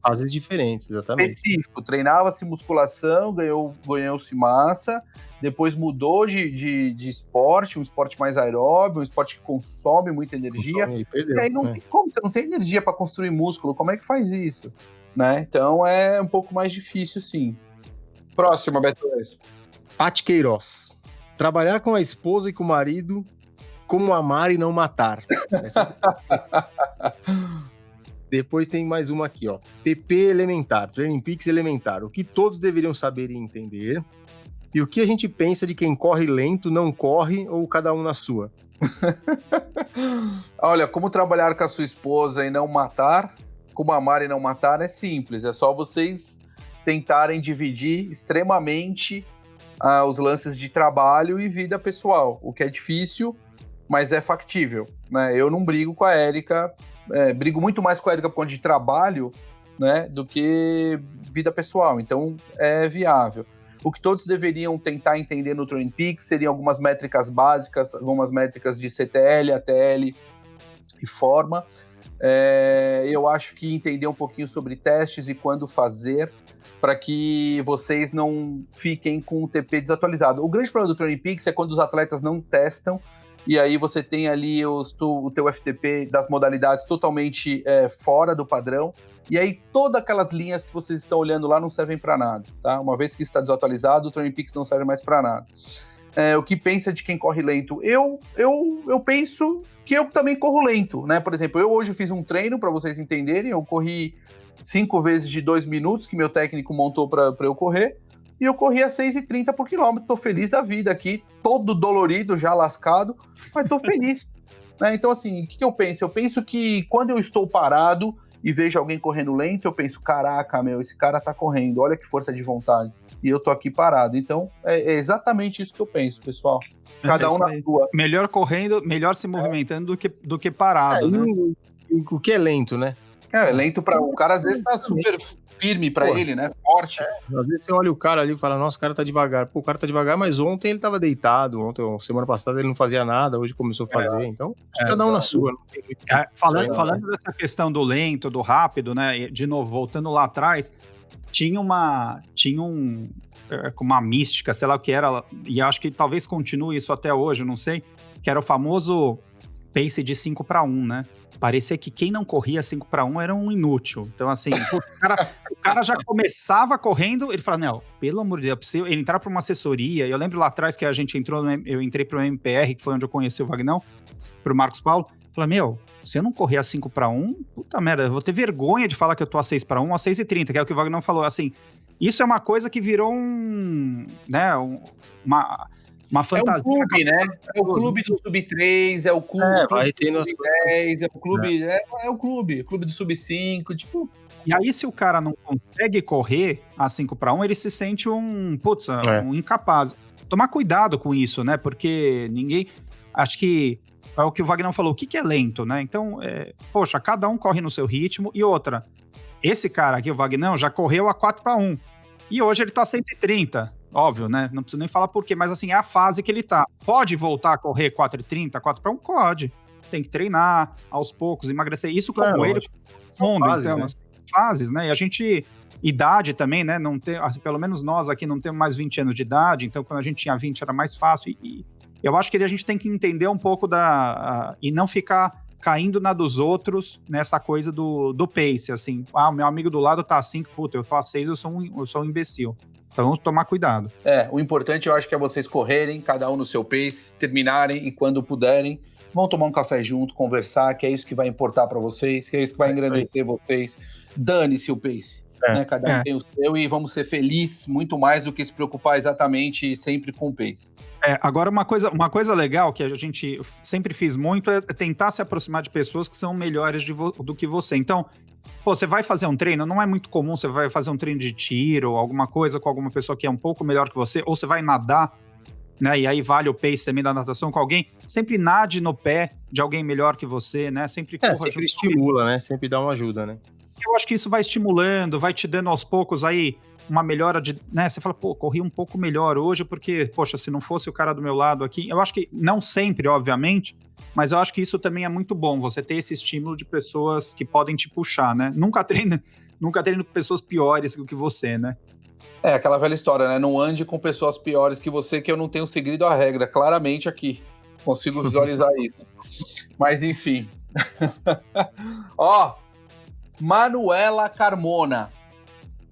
Fases diferentes, exatamente. Específico, treinava-se musculação, ganhou-se massa, depois mudou de esporte, um esporte mais aeróbio, um esporte que consome muita energia. Perdeu, e aí não tem como, você não tem energia para construir músculo, como é que faz isso? Né? Então é um pouco mais difícil, sim. Próxima, Beto. Paty Queiroz. Trabalhar com a esposa e com o marido, como amar e não matar. Depois tem mais uma aqui, ó. TP elementar, Training Peaks elementar. O que todos deveriam saber e entender. E o que a gente pensa de quem corre lento, não corre, ou cada um na sua? Olha, como trabalhar com a sua esposa e não matar, como amar e não matar, é simples. É só vocês tentarem dividir extremamente os lances de trabalho e vida pessoal, o que é difícil, mas é factível, né? Eu não brigo com a Érica, brigo muito mais com a Érica por conta de trabalho, né, do que vida pessoal, então é viável. O que todos deveriam tentar entender no Training Peaks seriam algumas métricas básicas, algumas métricas de CTL, ATL e forma. Eu acho que entender um pouquinho sobre testes e quando fazer, para que vocês não fiquem com o TP desatualizado. O grande problema do Training Peaks é quando os atletas não testam, e aí você tem ali o teu FTP das modalidades totalmente fora do padrão, e aí todas aquelas linhas que vocês estão olhando lá não servem para nada, tá? Uma vez que está desatualizado, o Training Peaks não serve mais para nada. O que pensa de quem corre lento? Eu penso que eu também corro lento, né? Por exemplo, eu hoje fiz um treino, para vocês entenderem, eu corri 5 vezes de 2 minutos, que meu técnico montou para eu correr, e eu corri a 6,30 por quilômetro. Tô feliz da vida aqui, todo dolorido, já lascado, mas tô feliz. Né? Então, assim, o que eu penso? Eu penso que quando eu estou parado e vejo alguém correndo lento, eu penso, caraca, esse cara tá correndo, olha que força de vontade. E eu tô aqui parado. Então, é exatamente isso que eu penso, pessoal. Cada um na sua. Melhor correndo, melhor se movimentando do que parado, né? O que é lento, né? Lento para o cara, às vezes tá super firme para ele, né? Forte. Às vezes você olha o cara ali e fala, nossa, o cara tá devagar. Pô, o cara tá devagar, mas ontem ele tava deitado, semana passada ele não fazia nada, hoje começou a fazer, então cada um na sua. Não tem muito falando dessa questão do lento, do rápido, né? De novo, voltando lá atrás, tinha uma mística, sei lá o que era, e acho que talvez continue isso até hoje, não sei, que era o famoso pace de 5:1, né? Parecia que quem não corria 5:1 era um inútil. Então, assim, o cara já começava correndo, ele falava, não, pelo amor de Deus, ele entrar para uma assessoria. Eu lembro lá atrás que a gente eu entrei para o MPR, que foi onde eu conheci o Vagnão, para o Marcos Paulo. Falei, se eu não correr a 5:1, puta merda, eu vou ter vergonha de falar que eu tô a 6:1, a 6:30, que é o que o Vagnão falou. Assim, isso é uma coisa que virou uma fantasia. É um clube, né? É o clube do Sub-3, é o clube do Sub-10, é o clube, é o clube do Sub-5, tipo... E aí, se o cara não consegue correr a 5:1, ele se sente um incapaz. Tomar cuidado com isso, né? Porque acho que é o que o Vagnão falou, o que é lento, né? Então, poxa, cada um corre no seu ritmo. E outra, esse cara aqui, o Vagnão, já correu a 4:1. E hoje ele tá a 130. Óbvio, né? Não preciso nem falar por quê, mas assim, é a fase que ele tá. Pode voltar a correr 4:30, 4:1? Pode. Tem que treinar aos poucos, emagrecer. Isso como ele, mundo, fases, então, né? Fases, né? E a gente, idade também, né? Não tem, pelo menos nós aqui não temos mais 20 anos de idade, então quando a gente tinha 20 era mais fácil. E eu acho que a gente tem que entender um pouco e não ficar caindo na dos outros nessa coisa do pace, assim. Meu amigo do lado tá a 5, puta, eu tô a 6, eu sou um imbecil. Então vamos tomar cuidado. O importante eu acho que é vocês correrem, cada um no seu pace, terminarem e quando puderem, vão tomar um café junto, conversar, que é isso que vai importar para vocês, que é isso que vai engrandecer vocês. Dane-se o pace, né? Cada um tem o seu e vamos ser felizes muito mais do que se preocupar exatamente sempre com o pace. Agora uma coisa legal que a gente sempre fiz muito é tentar se aproximar de pessoas que são melhores do que você. Então, você vai fazer um treino, não é muito comum, você vai fazer um treino de tiro ou alguma coisa com alguma pessoa que é um pouco melhor que você, ou você vai nadar, né, e aí vale o pace também da natação com alguém, sempre nade no pé de alguém melhor que você, né, sempre corra sempre junto. estimula, né, sempre dá uma ajuda, né. Eu acho que isso vai estimulando, vai te dando aos poucos aí uma melhora né, você fala, corri um pouco melhor hoje, porque, poxa, se não fosse o cara do meu lado aqui, eu acho que não sempre, obviamente, mas eu acho que isso também é muito bom, você ter esse estímulo de pessoas que podem te puxar, né? Nunca treino com pessoas piores do que você, né? Aquela velha história, né? Não ande com pessoas piores que você, que eu não tenho seguido a regra, claramente aqui. Consigo visualizar isso. Mas, enfim. Manuela Carmona.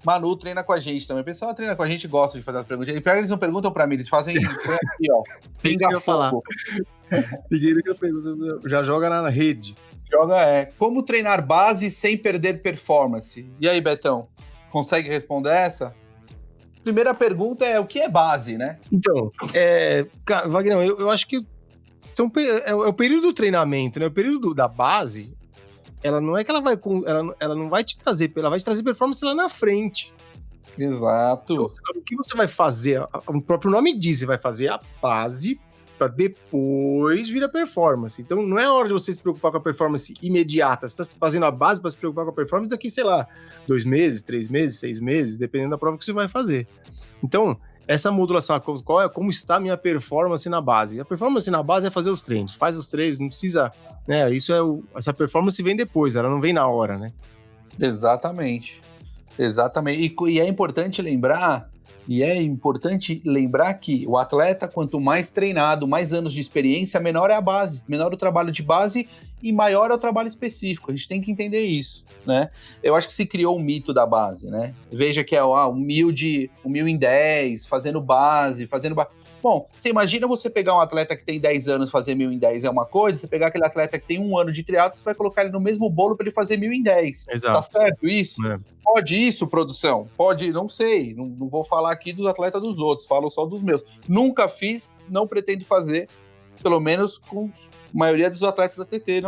Manu treina com a gente também. O pessoal treina com a gente, gosta de fazer as perguntas. E pior, eles não perguntam pra mim, eles fazem aqui, ó. Pinga fogo. Ninguém nunca pergunta, já joga na rede. Como treinar base sem perder performance? E aí, Betão? Consegue responder essa? Primeira pergunta é, o que é base, né? Então, Wagner, eu acho que é o período do treinamento, né? O período da base, ela não é que ela não vai te trazer, ela vai te trazer performance lá na frente. Exato. Então, o que você vai fazer? O próprio nome diz, você vai fazer a base para depois vir a performance. Então, não é hora de você se preocupar com a performance imediata. Você está fazendo a base para se preocupar com a performance daqui, sei lá, 2 meses, 3 meses, 6 meses, dependendo da prova que você vai fazer. Então, essa modulação, como está a minha performance na base? A performance na base é fazer os treinos. Faz os treinos, não precisa... né? Essa performance vem depois, ela não vem na hora, né? Exatamente. E é importante lembrar que o atleta, quanto mais treinado, mais anos de experiência, menor é a base, menor o trabalho de base e maior é o trabalho específico. A gente tem que entender isso, né? Eu acho que se criou um mito da base, né? Veja que é o 1000 em 10, fazendo base. Bom, você imagina você pegar um atleta que tem 10 anos fazer 1000 em 10 é uma coisa, você pegar aquele atleta que tem 1 ano de triatlo, você vai colocar ele no mesmo bolo para ele fazer 1000 em 10. Exato. Tá certo isso? É. Pode isso, produção? Pode, não sei. Não vou falar aqui dos atletas dos outros, falo só dos meus. Nunca fiz, não pretendo fazer, pelo menos com a maioria dos atletas da TT.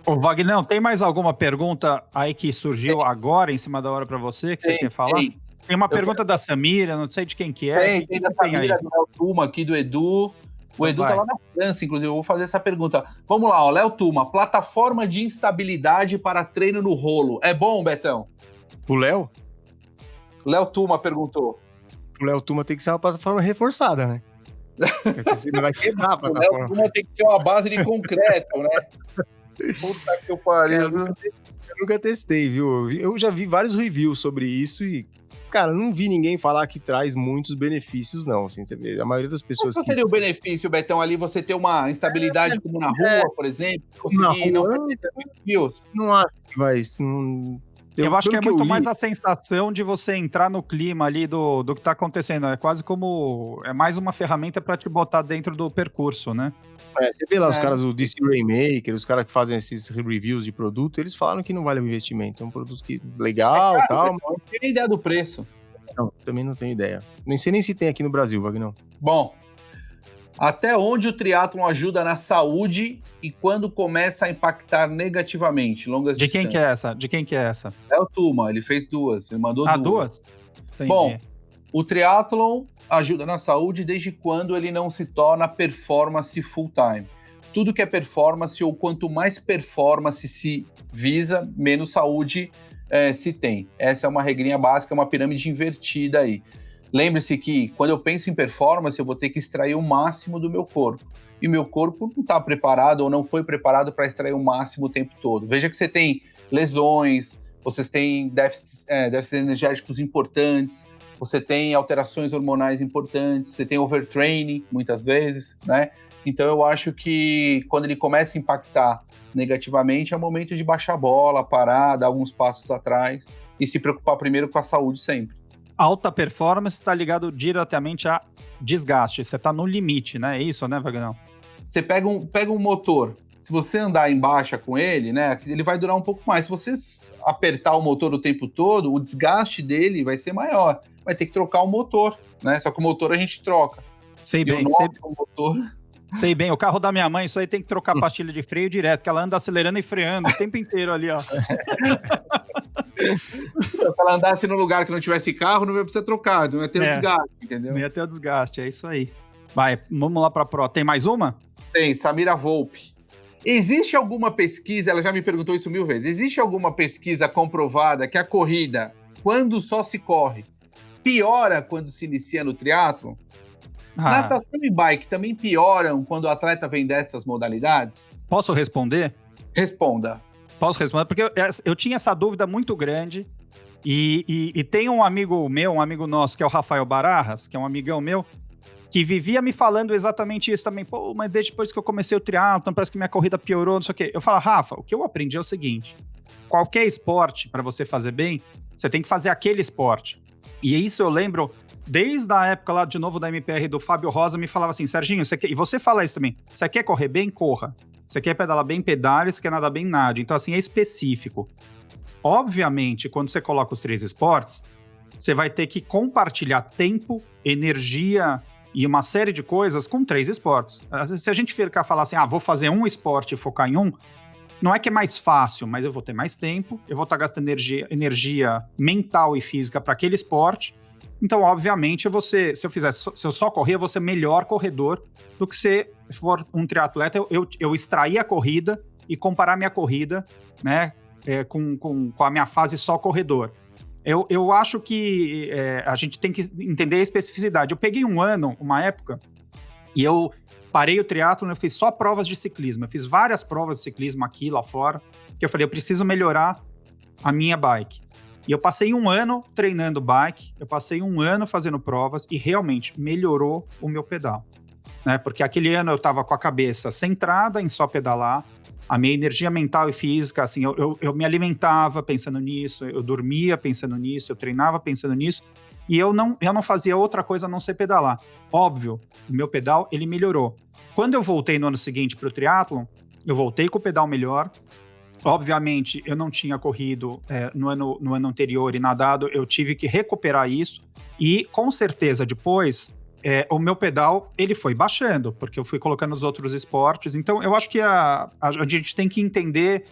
Ô, Wagner, tem mais alguma pergunta aí que surgiu agora, em cima da hora, para você, que você quer falar? Tem uma pergunta da Samira, não sei de quem que é. Tem da Samira, do Léo Tuma, aqui do Edu. O Edu tá lá na França, inclusive, eu vou fazer essa pergunta. Vamos lá, ó, Léo Tuma, plataforma de instabilidade para treino no rolo. É bom, Betão? O Léo? Léo Tuma perguntou. O Léo Tuma tem que ser uma plataforma reforçada, né? Porque senão vai quebrar a plataforma. O Léo Tuma tem que ser uma base de concreto, né? Puta que eu pariu. Eu nunca testei, viu? Eu já vi vários reviews sobre isso e, cara, não vi ninguém falar que traz muitos benefícios, não. Assim, você vê, a maioria das pessoas. Qual seria o benefício, Betão, ali você ter uma instabilidade como na rua, por exemplo? Conseguir não perder desafios? Não acho que vai. Eu acho que é muito mais a sensação de você entrar no clima ali do que tá acontecendo. É quase como... É mais uma ferramenta para te botar dentro do percurso, né? Você vê lá os caras do DC Rainmaker, os caras que fazem esses reviews de produto, eles falam que não vale o investimento. É um produto que legal e tal. Não tenho ideia do preço. Não, também não tenho ideia. Nem sei nem se tem aqui no Brasil, Wagner. Bom, até onde o triatlon ajuda na saúde e quando começa a impactar negativamente? Longas De quem que é essa? De quem que é essa? É o Tuma, ele fez 2, ele mandou 2. 2? Entendi. Bom, o triatlon ajuda na saúde desde quando ele não se torna performance full time. Tudo que é performance, ou quanto mais performance se visa, menos saúde se tem. Essa é uma regrinha básica, uma pirâmide invertida aí. Lembre-se que quando eu penso em performance, eu vou ter que extrair o máximo do meu corpo. E meu corpo não está preparado ou não foi preparado para extrair o máximo o tempo todo. Veja que você tem lesões, vocês têm déficits energéticos importantes, você tem alterações hormonais importantes, você tem overtraining, muitas vezes, né? Então eu acho que quando ele começa a impactar negativamente, é o momento de baixar a bola, parar, dar alguns passos atrás e se preocupar primeiro com a saúde sempre. Alta performance está ligado diretamente a desgaste. Você está no limite, né? É isso, né, Wagner? Você pega um motor, se você andar em baixa com ele, né, ele vai durar um pouco mais. Se você apertar o motor o tempo todo, o desgaste dele vai ser maior. Vai ter que trocar o motor, né? Só que o motor a gente troca. Sei bem, sei bem. O carro da minha mãe, isso aí tem que trocar a pastilha de freio direto, porque ela anda acelerando e freando o tempo inteiro ali, ó. Se ela andasse num lugar que não tivesse carro, não ia precisar trocar, não ia ter o desgaste, entendeu? Não ia ter o desgaste, é isso aí. Vai, vamos lá pra pró. Tem mais uma? Tem, Samira Volpe. Existe alguma pesquisa, ela já me perguntou isso 1000 vezes, existe alguma pesquisa comprovada que a corrida, quando só se corre, piora quando se inicia no triatlon? Natação e bike também pioram quando o atleta vem dessas modalidades? Posso responder? Responda. Posso responder? Porque eu tinha essa dúvida muito grande e tem um amigo meu, um amigo nosso, que é o Rafael Barajas, que é um amigão meu, que vivia me falando exatamente isso também. Pô, mas desde depois que eu comecei o triatlon, parece que minha corrida piorou, não sei o quê. Eu falo, Rafa, o que eu aprendi é o seguinte: qualquer esporte, para você fazer bem, você tem que fazer aquele esporte. E isso eu lembro, desde a época lá, de novo, da MPR, do Fábio Rosa, me falava assim, Serginho, e você fala isso também, você quer correr bem? Corra. Você quer pedalar bem? Pedale. Você quer nadar bem? Nade. Então, assim, é específico. Obviamente, quando você coloca os 3 esportes, você vai ter que compartilhar tempo, energia e uma série de coisas com 3 esportes. Se a gente ficar falar assim, vou fazer um esporte e focar em um, não é que é mais fácil, mas eu vou ter mais tempo, eu vou estar gastando energia mental e física para aquele esporte. Então, obviamente, se eu só correr, eu vou ser melhor corredor do que se for um triatleta, eu extrair a corrida e comparar minha corrida, né, com a minha fase só corredor. Eu acho que a gente tem que entender a especificidade. Eu peguei uma época, e eu parei o triatlon, eu fiz só provas de ciclismo. Eu fiz várias provas de ciclismo aqui, lá fora, porque eu falei, eu preciso melhorar a minha bike. E eu passei 1 ano treinando bike, eu passei 1 ano fazendo provas e realmente melhorou o meu pedal. Né? Porque aquele ano eu estava com a cabeça centrada em só pedalar, a minha energia mental e física, assim, eu me alimentava pensando nisso, eu dormia pensando nisso, eu treinava pensando nisso, e eu não fazia outra coisa a não ser pedalar. Óbvio, o meu pedal, ele melhorou. Quando eu voltei no ano seguinte para o triatlon, eu voltei com o pedal melhor. Obviamente, eu não tinha corrido no ano anterior e nadado, eu tive que recuperar isso, e com certeza depois, o meu pedal, ele foi baixando, porque eu fui colocando os outros esportes. Então, eu acho que a gente tem que entender,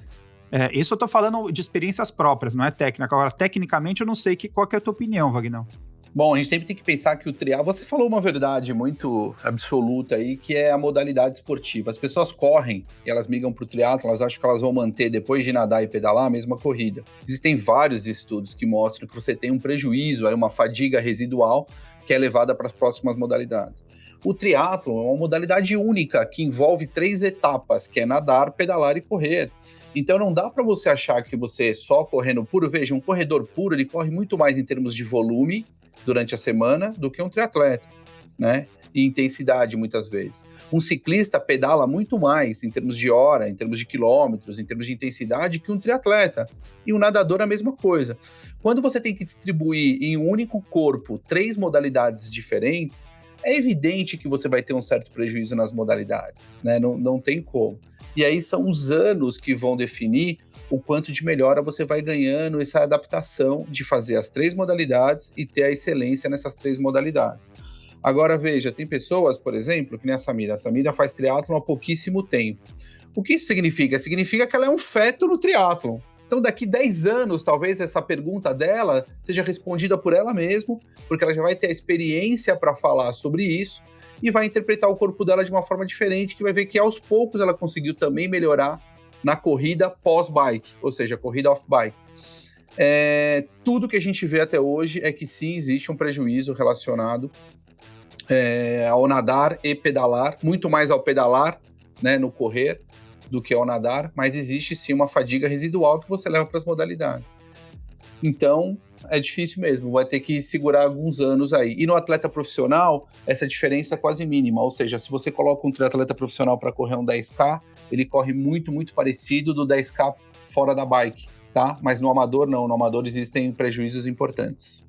isso eu tô falando de experiências próprias, não é técnica. Agora, tecnicamente, eu não sei qual que é a tua opinião, Vagnão. Bom, a gente sempre tem que pensar que o triatlo... Você falou uma verdade muito absoluta aí, que é a modalidade esportiva. As pessoas correm e elas migram para o triatlo, elas acham que elas vão manter, depois de nadar e pedalar, a mesma corrida. Existem vários estudos que mostram que você tem um prejuízo, aí uma fadiga residual, que é levada para as próximas modalidades. O triatlo é uma modalidade única, que envolve 3 etapas, que é nadar, pedalar e correr. Então não dá para você achar que você só correndo puro... Veja, um corredor puro, ele corre muito mais em termos de volume durante a semana do que um triatleta, né? E intensidade, muitas vezes. Um ciclista pedala muito mais em termos de hora, em termos de quilômetros, em termos de intensidade, que um triatleta. E um nadador, a mesma coisa. Quando você tem que distribuir em um único corpo 3 modalidades diferentes, é evidente que você vai ter um certo prejuízo nas modalidades, né? Não tem como. E aí são os anos que vão definir o quanto de melhora você vai ganhando essa adaptação de fazer as 3 modalidades e ter a excelência nessas 3 modalidades. Agora, veja, tem pessoas, por exemplo, que nem a Samira. A Samira faz triatlon há pouquíssimo tempo. O que isso significa? Significa que ela é um feto no triatlon. Então, daqui 10 anos, talvez essa pergunta dela seja respondida por ela mesma, porque ela já vai ter a experiência para falar sobre isso e vai interpretar o corpo dela de uma forma diferente, que vai ver que aos poucos ela conseguiu também melhorar na corrida pós-bike, ou seja, corrida off-bike. Tudo que a gente vê até hoje é que sim, existe um prejuízo relacionado ao nadar e pedalar, muito mais ao pedalar, né, no correr, do que ao nadar, mas existe sim uma fadiga residual que você leva para as modalidades. Então, é difícil mesmo, vai ter que segurar alguns anos aí. E no atleta profissional, essa diferença é quase mínima, ou seja, se você coloca um triatleta profissional para correr um 10K, ele corre muito, muito parecido do 10K fora da bike, tá? Mas no amador não, no amador existem prejuízos importantes.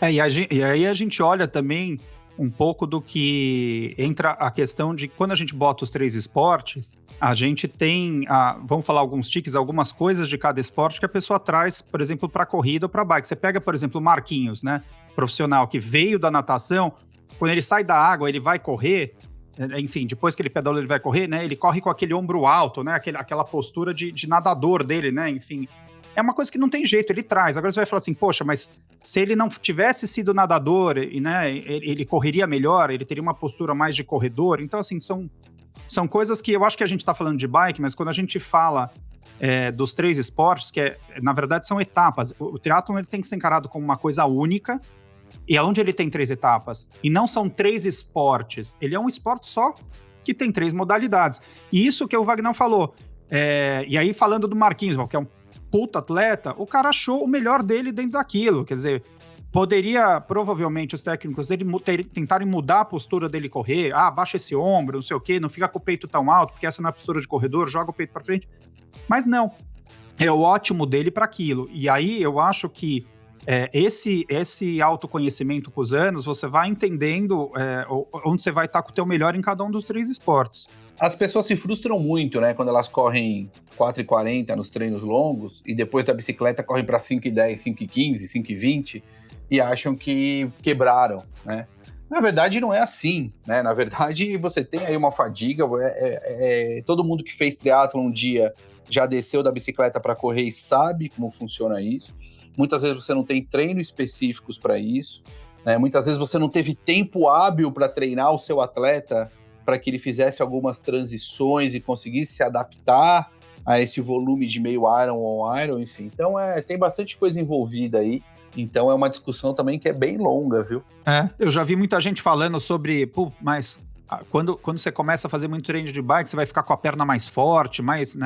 E aí a gente olha também um pouco do que entra a questão de quando a gente bota os 3 esportes, a gente tem, vamos falar alguns tiques, algumas coisas de cada esporte que a pessoa traz, por exemplo, para corrida ou para bike. Você pega, por exemplo, o Marquinhos, né, profissional, que veio da natação, quando ele sai da água, ele vai correr, enfim, depois que ele pedala, ele vai correr, né, ele corre com aquele ombro alto, né, aquela postura de nadador dele, né, enfim. É uma coisa que não tem jeito, ele traz. Agora você vai falar assim, poxa, mas se ele não tivesse sido nadador, né, ele correria melhor, ele teria uma postura mais de corredor. Então, assim, são coisas que eu acho que a gente está falando de bike, mas quando a gente fala dos 3 esportes, que na verdade são etapas, o triatlon ele tem que ser encarado como uma coisa única, e aonde ele tem 3 etapas, e não são 3 esportes, ele é um esporte só que tem 3 modalidades. E isso que o Wagner falou, e aí falando do Marquinhos, que é um puta atleta, o cara achou o melhor dele dentro daquilo, quer dizer, poderia, provavelmente, os técnicos dele tentarem mudar a postura dele correr, baixa esse ombro, não sei o quê, não fica com o peito tão alto, porque essa não é a postura de corredor, joga o peito pra frente, mas não. é o ótimo dele para aquilo. E aí eu acho que esse autoconhecimento com os anos, você vai entendendo onde você vai estar com o teu melhor em cada um dos 3 esportes. As pessoas se frustram muito, né? Quando elas correm 4h40 nos treinos longos e depois da bicicleta correm para 5h10, 5h15, 5h20 e acham que quebraram, né? Na verdade, não é assim, né? Na verdade, você tem aí uma fadiga. Todo mundo que fez triatlon um dia já desceu da bicicleta para correr e sabe como funciona isso. Muitas vezes você não tem treino específicos para isso, né? Muitas vezes você não teve tempo hábil para treinar o seu atleta para que ele fizesse algumas transições e conseguisse se adaptar a esse volume de meio Iron ou Iron, enfim. Então, tem bastante coisa envolvida aí. Então, é uma discussão também que é bem longa, viu? Eu já vi muita gente falando sobre, mas quando você começa a fazer muito treino de bike, você vai ficar com a perna mais forte, mais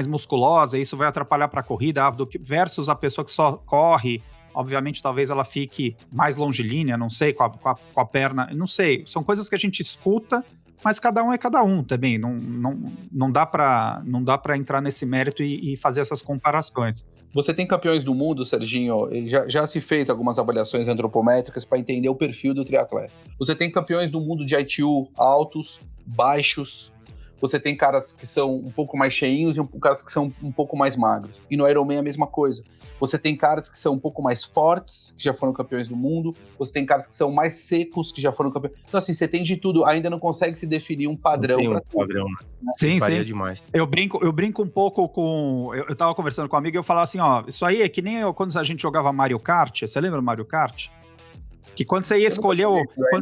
musculosa, isso vai atrapalhar para a corrida, versus a pessoa que só corre. Obviamente, talvez ela fique mais longilínea, não sei, com a perna, não sei. São coisas que a gente escuta, mas cada um é cada um também. Não dá para entrar nesse mérito e fazer essas comparações. Você tem campeões do mundo, Serginho, já se fez algumas avaliações antropométricas para entender o perfil do triatleta. Você tem campeões do mundo de ITU altos, baixos. Você tem caras que são um pouco mais cheinhos e caras que são um pouco mais magros. E no Ironman é a mesma coisa. Você tem caras que são um pouco mais fortes, que já foram campeões do mundo. Você tem caras que são mais secos, que já foram campeões. Então, assim, você tem de tudo. Ainda não consegue se definir um padrão. Não tem um padrão, né? Sim, Varia sim. demais. Eu brinco um pouco com... Eu tava conversando com um amigo e eu falava assim, isso aí é que nem quando a gente jogava Mario Kart. Você lembra do Mario Kart? Que quando você ia escolher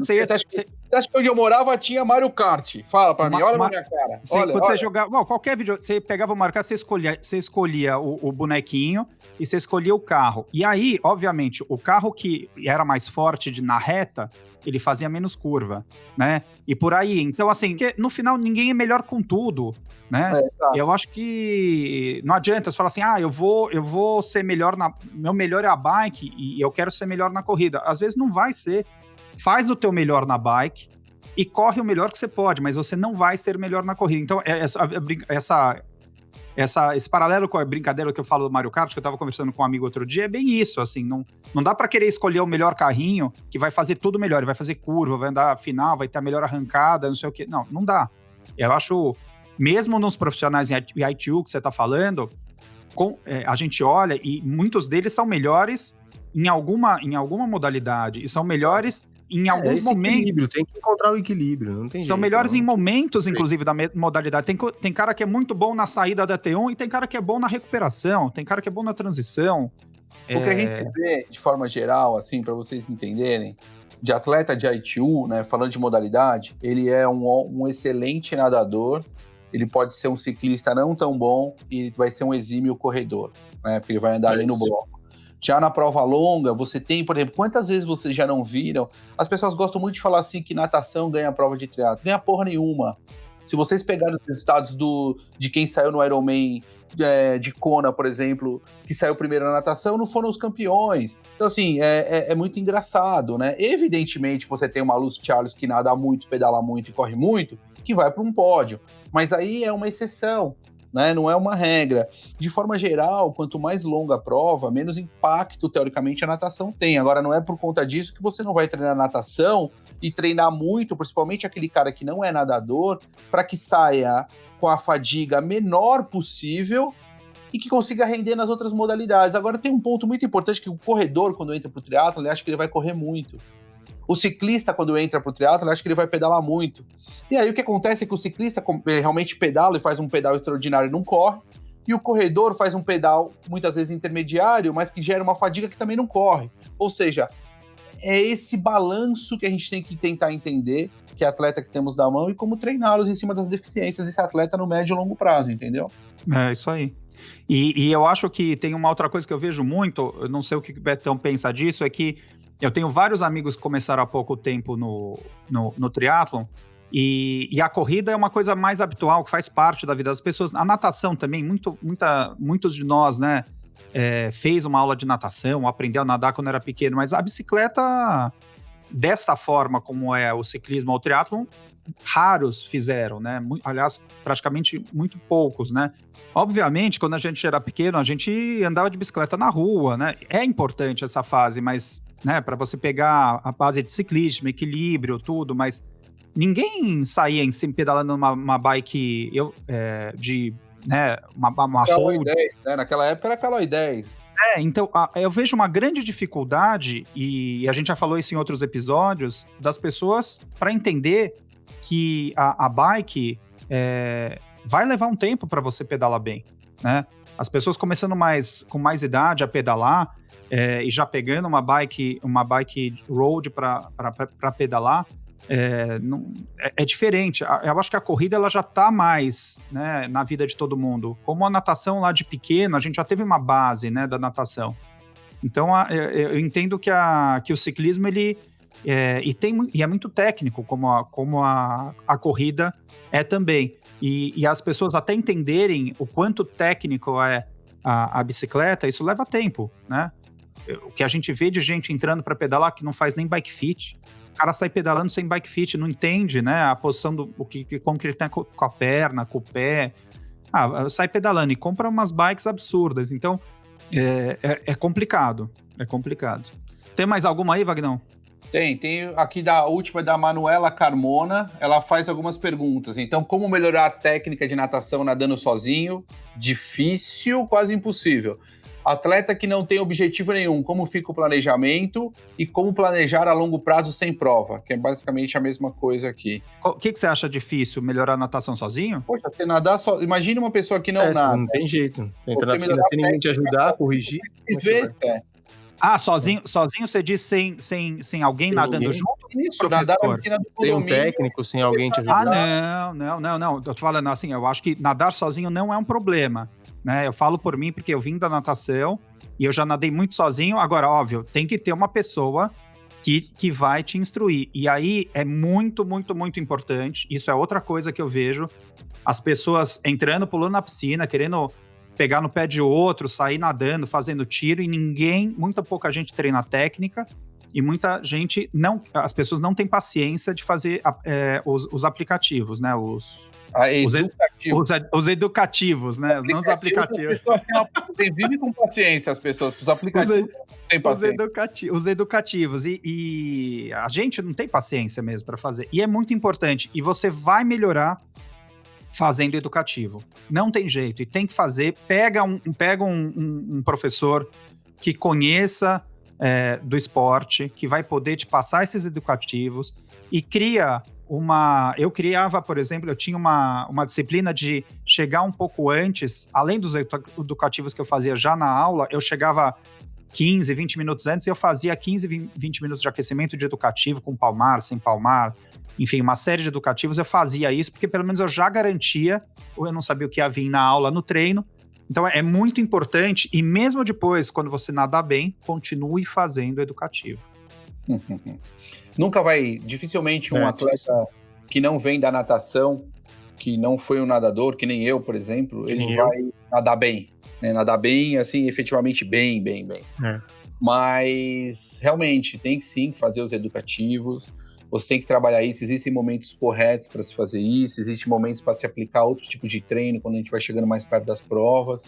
Você acha que onde eu morava tinha Mario Kart? Fala pra mim, olha na minha cara. Você jogava... qualquer vídeo, você pegava o Mario Kart, você escolhia o bonequinho e você escolhia o carro. E aí, obviamente, o carro que era mais forte na reta, ele fazia menos curva, né? E por aí. Então, assim, no final ninguém é melhor com tudo, né? Eu acho que não adianta você falar assim, eu vou ser melhor meu melhor é a bike e eu quero ser melhor na corrida. Às vezes não vai ser. Faz o teu melhor na bike e corre o melhor que você pode, mas você não vai ser melhor na corrida. Então, esse paralelo com a brincadeira que eu falo do Mario Kart, que eu tava conversando com um amigo outro dia, é bem isso, assim, não dá pra querer escolher o melhor carrinho que vai fazer tudo melhor, ele vai fazer curva, vai andar final, vai ter a melhor arrancada, não sei o quê. Não dá. Eu acho, mesmo nos profissionais em ITU que você tá falando, a gente olha e muitos deles são melhores em alguma modalidade, e são melhores em alguns momentos. Tem que encontrar o equilíbrio, não tem jeito. São melhores em momentos, inclusive, da modalidade. Tem cara que é muito bom na saída da T1 e tem cara que é bom na recuperação, tem cara que é bom na transição. O que a gente vê, de forma geral, assim, para vocês entenderem, de atleta de ITU, né, falando de modalidade, ele é um excelente nadador, ele pode ser um ciclista não tão bom e vai ser um exímio corredor, né, porque ele vai andar ali no bloco. Já na prova longa, você tem, por exemplo, quantas vezes vocês já não viram? As pessoas gostam muito de falar assim que natação ganha a prova de triatlo. Ganha porra nenhuma. Se vocês pegarem os resultados de quem saiu no Ironman de Kona, por exemplo, que saiu primeiro na natação, não foram os campeões. Então, assim, é muito engraçado, né? Evidentemente, você tem uma Lucy Charles que nada muito, pedala muito e corre muito, que vai para um pódio. Mas aí é uma exceção. Né? Não é uma regra. De forma geral, quanto mais longa a prova, menos impacto, teoricamente, a natação tem. Agora, não é por conta disso que você não vai treinar natação e treinar muito, principalmente aquele cara que não é nadador, para que saia com a fadiga menor possível e que consiga render nas outras modalidades. Agora, tem um ponto muito importante que o corredor, quando entra para o triatlo, ele acha que ele vai correr muito. O ciclista, quando entra pro triatlo, acha que ele vai pedalar muito. E aí o que acontece é que o ciclista realmente pedala e faz um pedal extraordinário e não corre, e o corredor faz um pedal, muitas vezes intermediário, mas que gera uma fadiga que também não corre. Ou seja, é esse balanço que a gente tem que tentar entender, que é atleta que temos na mão, e como treiná-los em cima das deficiências desse atleta no médio e longo prazo, entendeu? É, isso aí. E eu acho que tem uma outra coisa que eu vejo muito, eu não sei o que o Betão pensa disso, é que eu tenho vários amigos que começaram há pouco tempo no triatlon, e a corrida é uma coisa mais habitual, que faz parte da vida das pessoas. A natação também, muitos de nós, né, fez uma aula de natação, aprendeu a nadar quando era pequeno, mas a bicicleta dessa forma como é o ciclismo ou o triatlon, raros fizeram, né? Aliás, praticamente muito poucos, né? Obviamente, quando a gente era pequeno, a gente andava de bicicleta na rua, né? É importante essa fase, mas, né, para você pegar a base de ciclismo, equilíbrio, tudo, mas ninguém saía em cima pedalando uma bike de, né, uma Caloi road. 10, né? Naquela época era Caloi 10. Então, eu vejo uma grande dificuldade, e a gente já falou isso em outros episódios, das pessoas para entender que a bike vai levar um tempo para você pedalar bem, né? As pessoas começando com mais idade a pedalar e já pegando uma bike road para pedalar, é diferente. Eu acho que a corrida ela já está mais, né, na vida de todo mundo. Como a natação lá de pequeno, a gente já teve uma base, né, da natação. Então, eu entendo que o ciclismo ele é muito técnico, como a corrida é também. E as pessoas até entenderem o quanto técnico é a bicicleta, isso leva tempo, né? O que a gente vê de gente entrando para pedalar que não faz nem bike fit. O cara sai pedalando sem bike fit, não entende, né? A posição como que ele tá com a perna, com o pé. Sai pedalando e compra umas bikes absurdas. Então, é complicado. É complicado. Tem mais alguma aí, Vagnão? Tem aqui da última da Manuela Carmona, ela faz algumas perguntas. Então, como melhorar a técnica de natação nadando sozinho? Difícil, quase impossível. Atleta que não tem objetivo nenhum, como fica o planejamento e como planejar a longo prazo sem prova, que é basicamente a mesma coisa aqui. O que você acha difícil? Melhorar a natação sozinho? Poxa, você nadar só... Imagina uma pessoa que não nada. Não tem jeito. Entra Você na piscina sem ninguém te ajudar, corrigir. Sozinho você diz sem alguém nadando ninguém. junto? Isso, nadar na piscina do Sem um condomínio. técnico, sem alguém te ajudar. Não. Eu tô falando assim, eu acho que nadar sozinho não é um problema, né? Eu falo por mim porque eu vim da natação e eu já nadei muito sozinho. Agora, óbvio, tem que ter uma pessoa que vai te instruir. E aí é muito, muito, muito importante. Isso é outra coisa que eu vejo. As pessoas entrando, pulando na piscina, querendo pegar no pé de outro, sair nadando, fazendo tiro, e muita pouca gente treina técnica, e muita gente as pessoas não têm paciência de fazer os aplicativos, né? Os educativos, né? Não os aplicativos. Vive com paciência as pessoas, os aplicativos têm paciência. Os educativos, e a gente não tem paciência mesmo para fazer, e é muito importante, e você vai melhorar fazendo educativo. Não tem jeito, e tem que fazer. Pega um professor que conheça do esporte, que vai poder te passar esses educativos, e cria eu criava, por exemplo, eu tinha uma disciplina de chegar um pouco antes, além dos educativos que eu fazia já na aula, eu chegava 15, 20 minutos antes, e eu fazia 15, 20 minutos de aquecimento de educativo, com palmar, sem palmar, enfim, uma série de educativos. Eu fazia isso porque pelo menos eu já garantia, ou eu não sabia o que ia vir na aula, no treino. Então é muito importante, e mesmo depois, quando você nadar bem, continue fazendo educativo. Dificilmente um atleta que não vem da natação, que não foi um nadador, que nem eu, por exemplo, ele vai nadar bem, né? Nadar bem, assim, efetivamente bem. Mas realmente tem que sim fazer os educativos. Você tem que trabalhar isso, existem momentos corretos para se fazer isso, existem momentos para se aplicar outro tipo de treino quando a gente vai chegando mais perto das provas,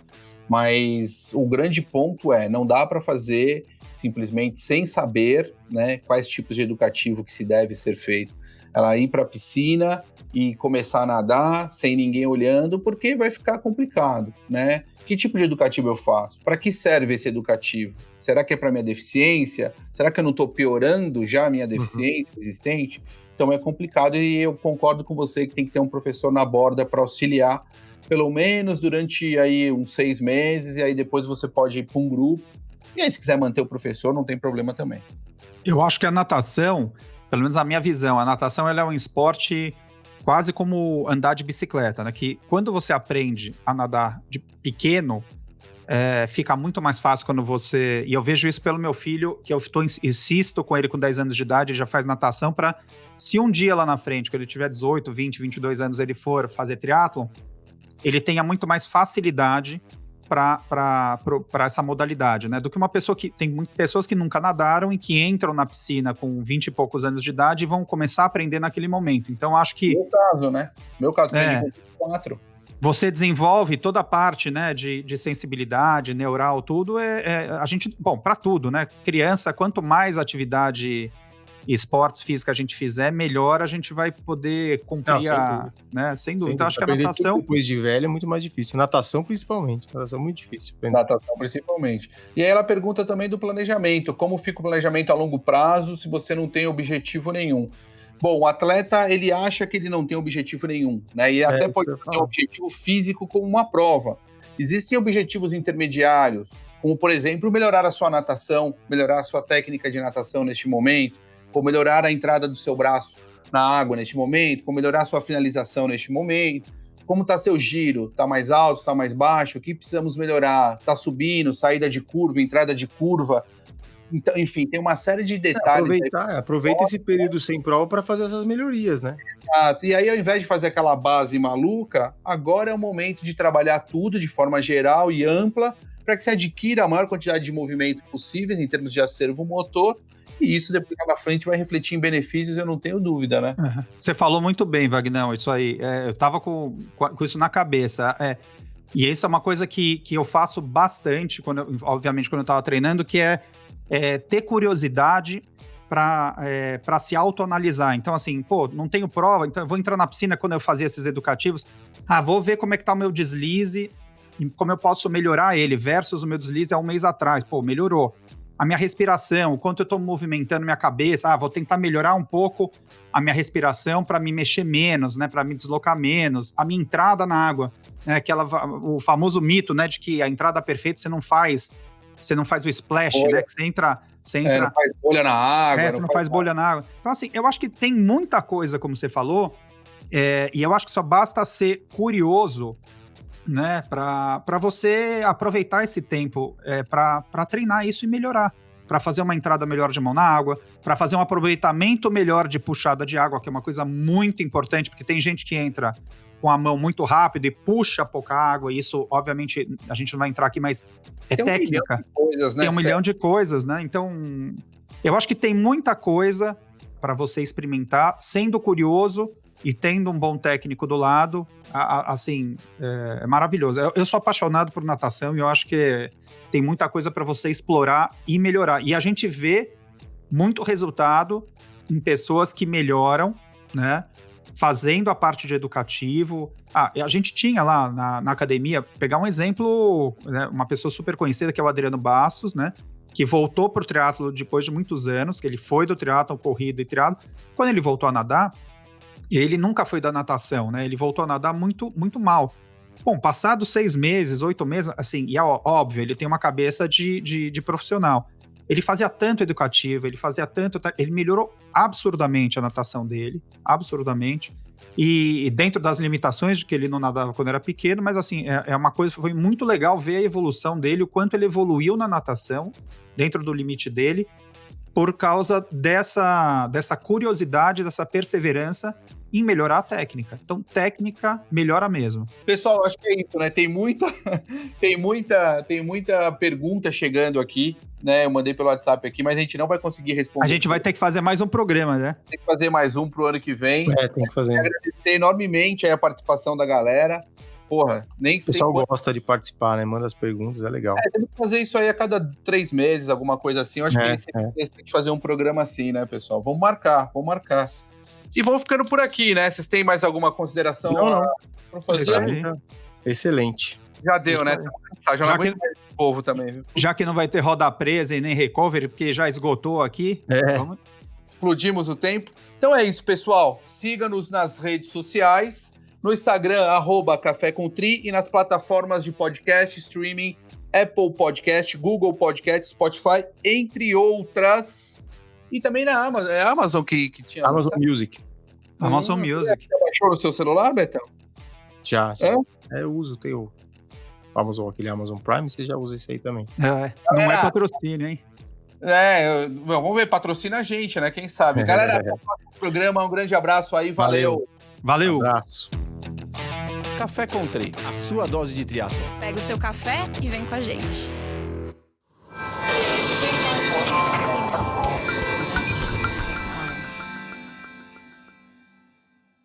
mas o grande ponto não dá para fazer simplesmente sem saber, né, quais tipos de educativo que se deve ser feito. Ela ir para a piscina e começar a nadar sem ninguém olhando, porque vai ficar complicado, né? Que tipo de educativo eu faço? Para que serve esse educativo? Será que é para minha deficiência? Será que eu não estou piorando já a minha deficiência existente? Então é complicado, e eu concordo com você que tem que ter um professor na borda para auxiliar, pelo menos durante aí uns 6 meses, e aí depois você pode ir para um grupo. E aí, se quiser manter o professor, não tem problema também. Eu acho que a natação, pelo menos a minha visão, a natação ela é um esporte quase como andar de bicicleta, né? Que quando você aprende a nadar de pequeno, fica muito mais fácil quando você... E eu vejo isso pelo meu filho, que eu insisto com ele com 10 anos de idade, ele já faz natação para... Se um dia lá na frente, quando ele tiver 18, 20, 22 anos, ele for fazer triatlon, ele tenha muito mais facilidade para essa modalidade, né? Do que uma pessoa que... Tem muitas pessoas que nunca nadaram e que entram na piscina com 20 e poucos anos de idade e vão começar a aprender naquele momento. Então, acho que... Meu caso, né? Meu caso, aprendi com 24. Você desenvolve toda a parte, né, de sensibilidade, neural, tudo, a gente... Bom, para tudo, né? Criança, quanto mais atividade e esportes físicos a gente fizer, melhor a gente vai poder cumprir né? Sem dúvida. Então, acho que a natação... Depois de velho é muito mais difícil. Natação, principalmente. Natação é muito difícil. Natação, principalmente. E aí ela pergunta também do planejamento. Como fica o planejamento a longo prazo se você não tem objetivo nenhum? Bom, o atleta, ele acha que ele não tem objetivo nenhum, né? E até pode ter um objetivo físico como uma prova. Existem objetivos intermediários, como, por exemplo, melhorar a sua natação, melhorar a sua técnica de natação neste momento, como melhorar a entrada do seu braço na água neste momento, como melhorar a sua finalização neste momento, como está seu giro, está mais alto, está mais baixo, o que precisamos melhorar, está subindo, saída de curva, entrada de curva. Então, enfim, tem uma série de detalhes. Aproveita esse período sem prova para fazer essas melhorias, né? Exato. E aí, ao invés de fazer aquela base maluca, agora é o momento de trabalhar tudo de forma geral e ampla para que você adquira a maior quantidade de movimento possível em termos de acervo motor, e isso depois lá na frente vai refletir em benefícios, eu não tenho dúvida, né? Uhum. Você falou muito bem, Vagnão, isso aí. Eu tava com isso na cabeça. E isso é uma coisa que eu faço bastante, obviamente, quando eu tava treinando, que é ter curiosidade para se autoanalisar. Então, assim, não tenho prova, então eu vou entrar na piscina quando eu fazia esses educativos. Vou ver como é que tá o meu deslize e como eu posso melhorar ele versus o meu deslize há um mês atrás. Melhorou. A minha respiração, o quanto eu tô movimentando minha cabeça. Vou tentar melhorar um pouco a minha respiração para me mexer menos, né? Para me deslocar menos. A minha entrada na água, né? O famoso mito, né? De que a entrada perfeita você não faz o splash, né? Que você entra... não faz bolha na água. Você não faz bolha na água. Então, assim, eu acho que tem muita coisa, como você falou, e eu acho que só basta ser curioso, né? Para você aproveitar esse tempo para treinar isso e melhorar. Para fazer uma entrada melhor de mão na água, para fazer um aproveitamento melhor de puxada de água, que é uma coisa muito importante, porque tem gente que entra com a mão muito rápido e puxa pouca água, e isso, obviamente, a gente não vai entrar aqui, mas tem técnica. Um milhão de coisas, né? Tem um milhão de coisas, né? Então, eu acho que tem muita coisa para você experimentar, sendo curioso e tendo um bom técnico do lado, assim, é maravilhoso. Eu sou apaixonado por natação e eu acho que tem muita coisa para você explorar e melhorar. E a gente vê muito resultado em pessoas que melhoram, né? Fazendo a parte de educativo. A gente tinha lá na academia, pegar um exemplo, né, uma pessoa super conhecida, que é o Adriano Bastos, né? Que voltou pro triatlo depois de muitos anos, que ele foi do triatlo, corrida e triatlo. Quando ele voltou a nadar, ele nunca foi da natação, né? Ele voltou a nadar muito, muito mal. Bom, passados 6 meses, 8 meses, assim, e é óbvio, ele tem uma cabeça de profissional. Ele fazia tanto educativo, ele melhorou absurdamente a natação dele, absurdamente, e dentro das limitações de que ele não nadava quando era pequeno, mas assim, é uma coisa, foi muito legal ver a evolução dele, o quanto ele evoluiu na natação, dentro do limite dele, por causa dessa curiosidade, dessa perseverança em melhorar a técnica. Então, técnica melhora mesmo. Pessoal, acho que é isso, né? Tem muita pergunta chegando aqui, né? Eu mandei pelo WhatsApp aqui, mas a gente não vai conseguir responder. A gente vai ter que fazer mais um programa, né? Tem que fazer mais um pro ano que vem. Tem que fazer. Agradecer enormemente aí a participação da galera. Porra, nem sei. O pessoal gosta de participar, né? Manda as perguntas, é legal. Tem que fazer isso aí a cada 3 meses, alguma coisa assim. Eu acho que tem que fazer um programa assim, né, pessoal? Vamos marcar. E vamos ficando por aqui, né? Vocês têm mais alguma consideração? Não. Pra fazer? Excelente. Já deu, né? Já não aguento mais o povo também, viu? Já que não vai ter roda presa e nem recovery, porque já esgotou aqui. Explodimos o tempo. Então é isso, pessoal. Siga-nos nas redes sociais. No Instagram, @Café com Tri, e nas plataformas de podcast, streaming, Apple Podcast, Google Podcast, Spotify, entre outras. E também na Amazon. É a Amazon que tinha. Amazon Music. Amazon Music. Você baixou no seu celular, Betão? Já. Eu uso, tenho aquele Amazon Prime, você já usa esse aí também. Não é patrocínio, hein? Vamos ver, patrocina a gente, né? Quem sabe. Galera, até o próximo programa. Um grande abraço aí, valeu. Valeu. Um abraço. Café Country, a sua dose de triatlo. Pega o seu café e vem com a gente.